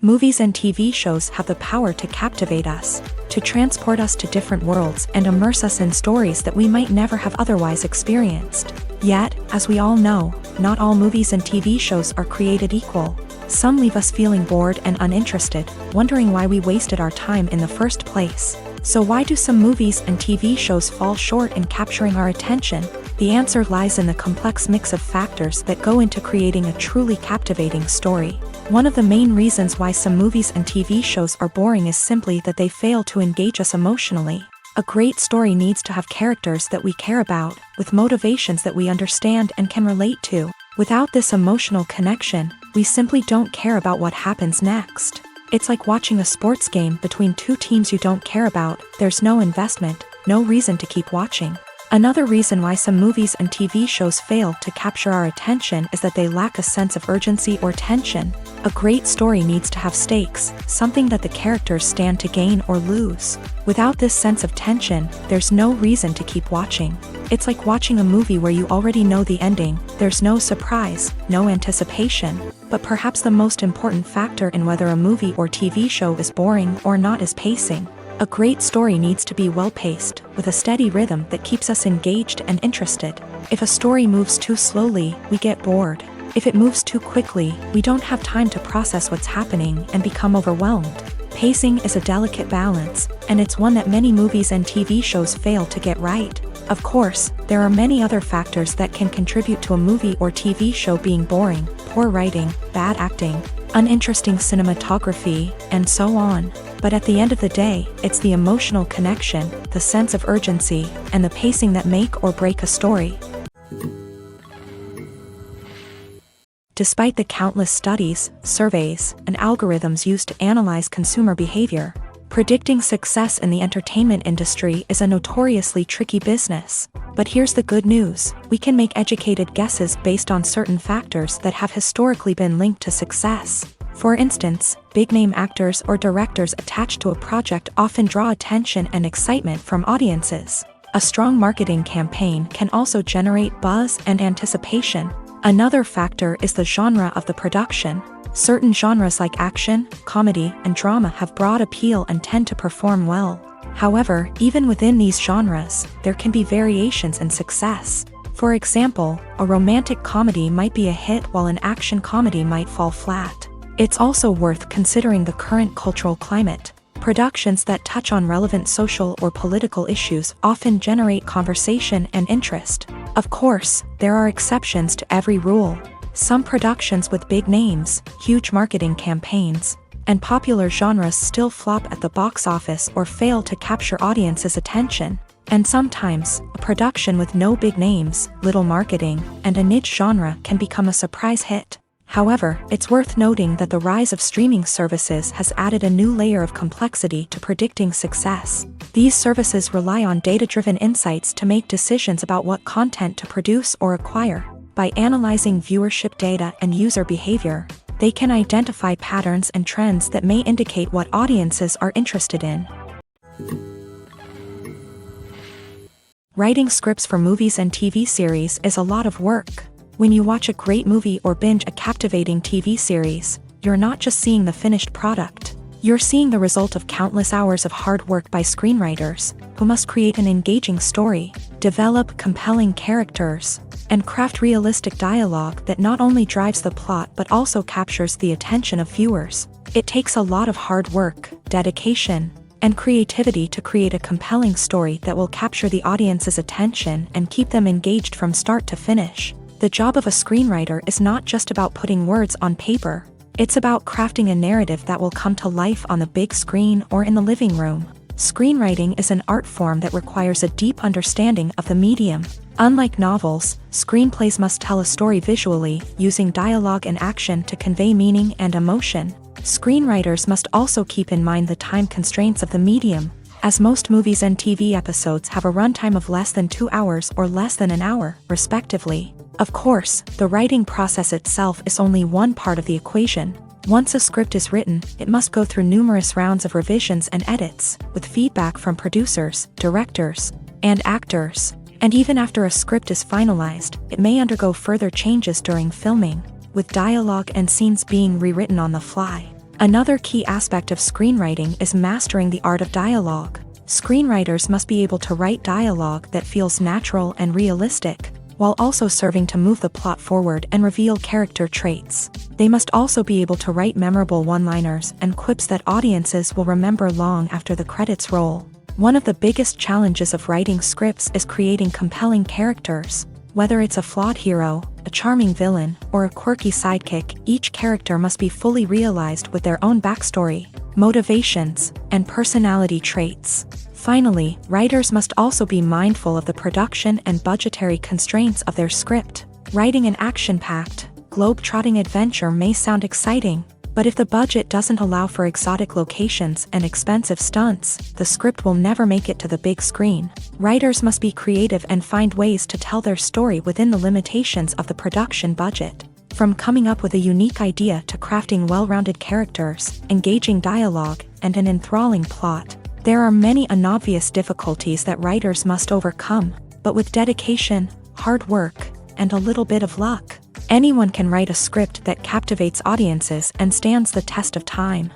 Movies and TV shows have the power to captivate us, to transport us to different worlds and immerse us in stories that we might never have otherwise experienced. Yet, as we all know, not all movies and TV shows are created equal. Some leave us feeling bored and uninterested, wondering why we wasted our time in the first place. So why do some movies and TV shows fall short in capturing our attention? The answer lies in the complex mix of factors that go into creating a truly captivating story. One of the main reasons why some movies and TV shows are boring is simply that they fail to engage us emotionally. A great story needs to have characters that we care about, with motivations that we understand and can relate to. Without this emotional connection, we simply don't care about what happens next. It's like watching a sports game between two teams you don't care about. There's no investment, no reason to keep watching. Another reason why some movies and TV shows fail to capture our attention is that they lack a sense of urgency or tension. A great story needs to have stakes, something that the characters stand to gain or lose. Without this sense of tension, there's no reason to keep watching. It's like watching a movie where you already know the ending. There's no surprise, no anticipation. But perhaps the most important factor in whether a movie or TV show is boring or not is pacing. A great story needs to be well-paced, with a steady rhythm that keeps us engaged and interested. If a story moves too slowly, we get bored. If it moves too quickly, we don't have time to process what's happening and become overwhelmed. Pacing is a delicate balance, and it's one that many movies and TV shows fail to get right. Of course, there are many other factors that can contribute to a movie or TV show being boring: poor writing, bad acting, uninteresting cinematography, and so on. But at the end of the day, it's the emotional connection, the sense of urgency, and the pacing that make or break a story. Despite the countless studies, surveys, and algorithms used to analyze consumer behavior, predicting success in the entertainment industry is a notoriously tricky business. But here's the good news: we can make educated guesses based on certain factors that have historically been linked to success. For instance, big-name actors or directors attached to a project often draw attention and excitement from audiences. A strong marketing campaign can also generate buzz and anticipation. Another factor is the genre of the production. Certain genres like action, comedy, and drama have broad appeal and tend to perform well. However, even within these genres, there can be variations in success. For example, a romantic comedy might be a hit while an action comedy might fall flat. It's also worth considering the current cultural climate. Productions that touch on relevant social or political issues often generate conversation and interest. Of course, there are exceptions to every rule. Some productions with big names, huge marketing campaigns, and popular genres still flop at the box office or fail to capture audiences' attention. And sometimes, a production with no big names, little marketing, and a niche genre can become a surprise hit. However, it's worth noting that the rise of streaming services has added a new layer of complexity to predicting success. These services rely on data-driven insights to make decisions about what content to produce or acquire. By analyzing viewership data and user behavior, they can identify patterns and trends that may indicate what audiences are interested in. Writing scripts for movies and TV series is a lot of work. When you watch a great movie or binge a captivating TV series, you're not just seeing the finished product. You're seeing the result of countless hours of hard work by screenwriters, who must create an engaging story, develop compelling characters, and craft realistic dialogue that not only drives the plot but also captures the attention of viewers. It takes a lot of hard work, dedication, and creativity to create a compelling story that will capture the audience's attention and keep them engaged from start to finish. The job of a screenwriter is not just about putting words on paper. It's about crafting a narrative that will come to life on the big screen or in the living room. Screenwriting is an art form that requires a deep understanding of the medium. Unlike novels, screenplays must tell a story visually, using dialogue and action to convey meaning and emotion. Screenwriters must also keep in mind the time constraints of the medium, as most movies and TV episodes have a runtime of less than 2 hours or less than an hour, respectively. Of course, the writing process itself is only one part of the equation. Once a script is written, it must go through numerous rounds of revisions and edits, with feedback from producers, directors, and actors. And even after a script is finalized, it may undergo further changes during filming, with dialogue and scenes being rewritten on the fly. Another key aspect of screenwriting is mastering the art of dialogue. Screenwriters must be able to write dialogue that feels natural and realistic, while also serving to move the plot forward and reveal character traits. They must also be able to write memorable one-liners and quips that audiences will remember long after the credits roll. One of the biggest challenges of writing scripts is creating compelling characters. Whether it's a flawed hero, a charming villain, or a quirky sidekick, each character must be fully realized with their own backstory, motivations, and personality traits. Finally, writers must also be mindful of the production and budgetary constraints of their script. Writing an action-packed, globe-trotting adventure may sound exciting, but if the budget doesn't allow for exotic locations and expensive stunts, the script will never make it to the big screen. Writers must be creative and find ways to tell their story within the limitations of the production budget. From coming up with a unique idea to crafting well-rounded characters, engaging dialogue, and an enthralling plot, there are many unobvious difficulties that writers must overcome, but with dedication, hard work, and a little bit of luck, anyone can write a script that captivates audiences and stands the test of time.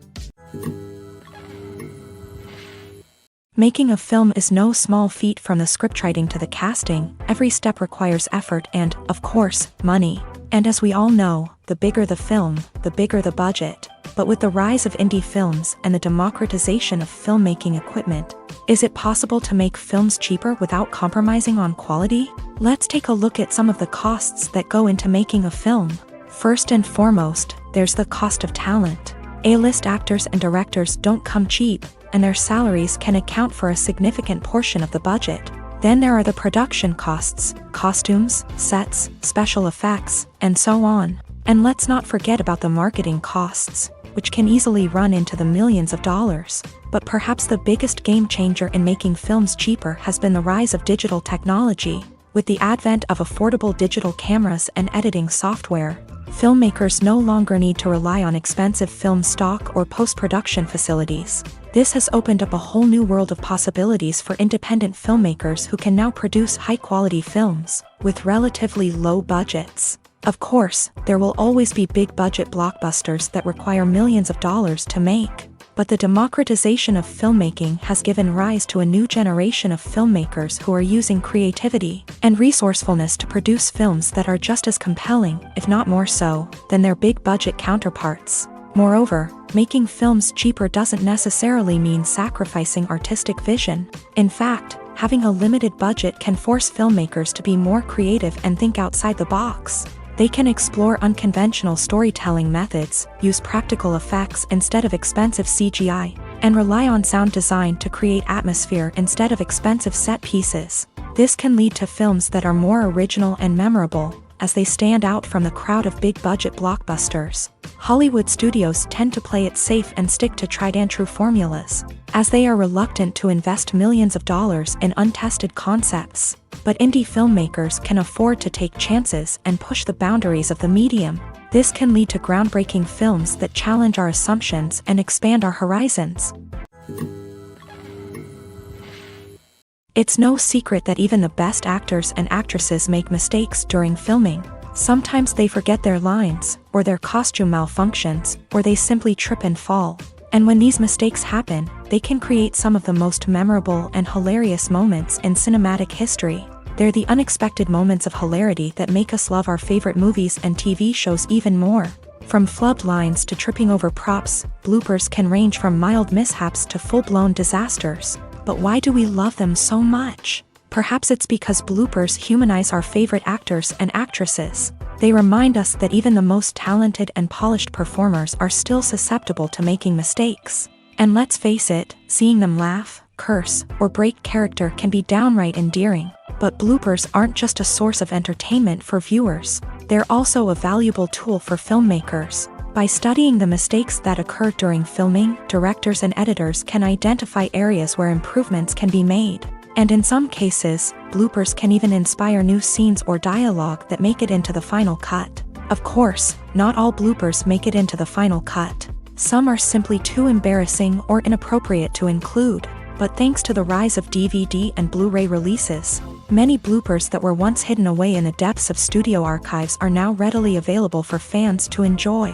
Making a film is no small feat. From the scriptwriting to the casting, every step requires effort and, of course, money. And as we all know, the bigger the film, the bigger the budget. But with the rise of indie films and the democratization of filmmaking equipment, is it possible to make films cheaper without compromising on quality? Let's take a look at some of the costs that go into making a film. First and foremost, there's the cost of talent. A-list actors and directors don't come cheap, and their salaries can account for a significant portion of the budget. Then there are the production costs, costumes, sets, special effects, and so on. And let's not forget about the marketing costs, which can easily run into the millions of dollars. But perhaps the biggest game changer in making films cheaper has been the rise of digital technology. With the advent of affordable digital cameras and editing software, filmmakers no longer need to rely on expensive film stock or post-production facilities. This has opened up a whole new world of possibilities for independent filmmakers who can now produce high-quality films with relatively low budgets. Of course, there will always be big-budget blockbusters that require millions of dollars to make. But the democratization of filmmaking has given rise to a new generation of filmmakers who are using creativity and resourcefulness to produce films that are just as compelling, if not more so, than their big-budget counterparts. Moreover, making films cheaper doesn't necessarily mean sacrificing artistic vision. In fact, having a limited budget can force filmmakers to be more creative and think outside the box. They can explore unconventional storytelling methods, use practical effects instead of expensive CGI, and rely on sound design to create atmosphere instead of expensive set pieces. This can lead to films that are more original and memorable, as they stand out from the crowd of big-budget blockbusters. Hollywood studios tend to play it safe and stick to tried-and-true formulas, as they are reluctant to invest millions of dollars in untested concepts. But indie filmmakers can afford to take chances and push the boundaries of the medium. This can lead to groundbreaking films that challenge our assumptions and expand our horizons. It's no secret that even the best actors and actresses make mistakes during filming. Sometimes they forget their lines, or their costume malfunctions, or they simply trip and fall. And when these mistakes happen, they can create some of the most memorable and hilarious moments in cinematic history. They're the unexpected moments of hilarity that make us love our favorite movies and TV shows even more. From flubbed lines to tripping over props, bloopers can range from mild mishaps to full-blown disasters. But why do we love them so much? Perhaps it's because bloopers humanize our favorite actors and actresses. They remind us that even the most talented and polished performers are still susceptible to making mistakes. And let's face it, seeing them laugh, curse, or break character can be downright endearing. But bloopers aren't just a source of entertainment for viewers. They're also a valuable tool for filmmakers. By studying the mistakes that occur during filming, directors and editors can identify areas where improvements can be made. And in some cases, bloopers can even inspire new scenes or dialogue that make it into the final cut. Of course, not all bloopers make it into the final cut. Some are simply too embarrassing or inappropriate to include. But thanks to the rise of DVD and Blu-ray releases, many bloopers that were once hidden away in the depths of studio archives are now readily available for fans to enjoy.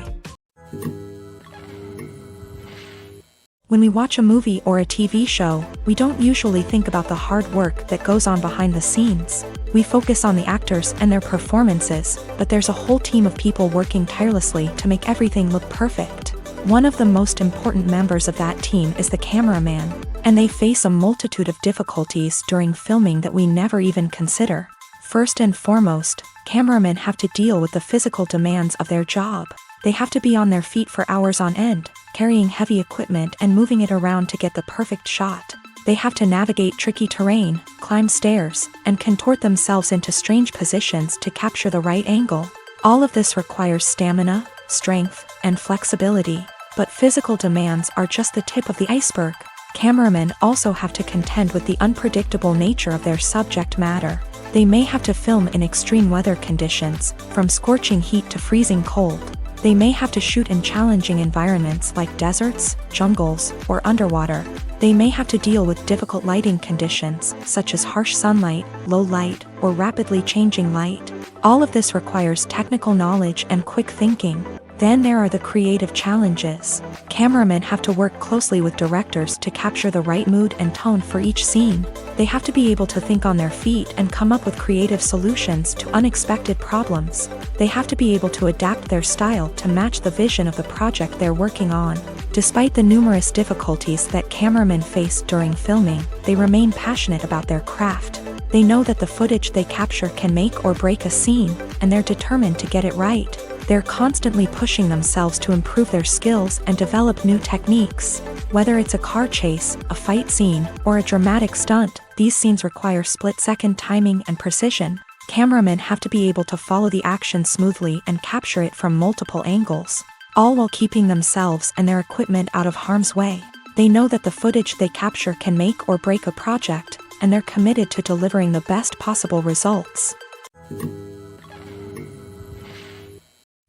When we watch a movie or a TV show, we don't usually think about the hard work that goes on behind the scenes. We focus on the actors and their performances, but there's a whole team of people working tirelessly to make everything look perfect. One of the most important members of that team is the cameraman, and they face a multitude of difficulties during filming that we never even consider. First and foremost, cameramen have to deal with the physical demands of their job. They have to be on their feet for hours on end, carrying heavy equipment and moving it around to get the perfect shot. They have to navigate tricky terrain, climb stairs, and contort themselves into strange positions to capture the right angle. All of this requires stamina, strength, and flexibility. But physical demands are just the tip of the iceberg. Cameramen also have to contend with the unpredictable nature of their subject matter. They may have to film in extreme weather conditions, from scorching heat to freezing cold. They may have to shoot in challenging environments like deserts, jungles, or underwater. They may have to deal with difficult lighting conditions, such as harsh sunlight, low light, or rapidly changing light. All of this requires technical knowledge and quick thinking. Then there are the creative challenges. Cameramen have to work closely with directors to capture the right mood and tone for each scene. They have to be able to think on their feet and come up with creative solutions to unexpected problems. They have to be able to adapt their style to match the vision of the project they're working on. Despite the numerous difficulties that cameramen face during filming, they remain passionate about their craft. They know that the footage they capture can make or break a scene, and they're determined to get it right. They're constantly pushing themselves to improve their skills and develop new techniques. Whether it's a car chase, a fight scene, or a dramatic stunt, these scenes require split-second timing and precision. Cameramen have to be able to follow the action smoothly and capture it from multiple angles, all while keeping themselves and their equipment out of harm's way. They know that the footage they capture can make or break a project, and they're committed to delivering the best possible results.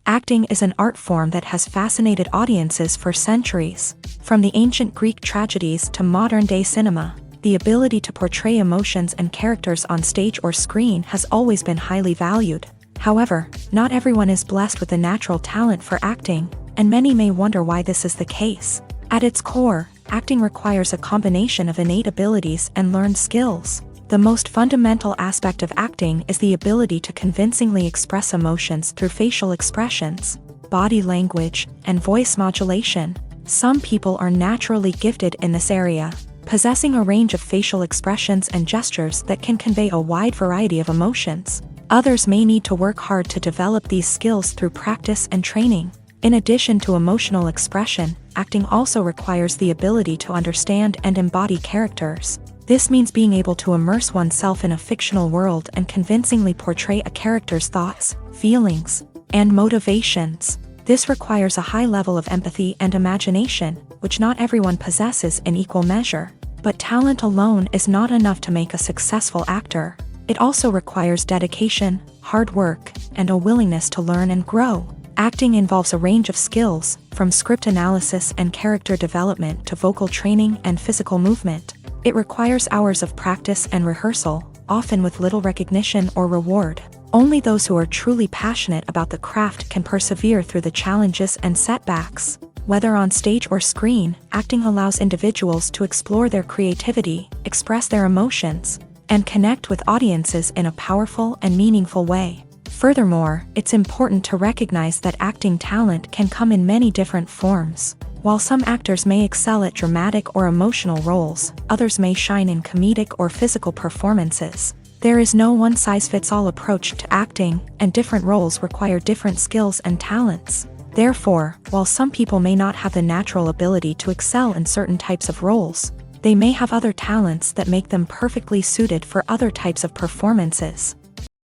Acting is an art form that has fascinated audiences for centuries. From the ancient Greek tragedies to modern-day cinema, the ability to portray emotions and characters on stage or screen has always been highly valued. However, not everyone is blessed with a natural talent for acting, and many may wonder why this is the case. At its core, acting requires a combination of innate abilities and learned skills. The most fundamental aspect of acting is the ability to convincingly express emotions through facial expressions, body language, and voice modulation. Some people are naturally gifted in this area, possessing a range of facial expressions and gestures that can convey a wide variety of emotions. Others may need to work hard to develop these skills through practice and training. In addition to emotional expression, acting also requires the ability to understand and embody characters. This means being able to immerse oneself in a fictional world and convincingly portray a character's thoughts, feelings, and motivations. This requires a high level of empathy and imagination, which not everyone possesses in equal measure. But talent alone is not enough to make a successful actor. It also requires dedication, hard work, and a willingness to learn and grow. Acting involves a range of skills, from script analysis and character development to vocal training and physical movement. It requires hours of practice and rehearsal, often with little recognition or reward. Only those who are truly passionate about the craft can persevere through the challenges and setbacks. Whether on stage or screen, acting allows individuals to explore their creativity, express their emotions, and connect with audiences in a powerful and meaningful way. Furthermore, it's important to recognize that acting talent can come in many different forms. While some actors may excel at dramatic or emotional roles, others may shine in comedic or physical performances. There is no one-size-fits-all approach to acting, and different roles require different skills and talents. Therefore, while some people may not have the natural ability to excel in certain types of roles, they may have other talents that make them perfectly suited for other types of performances.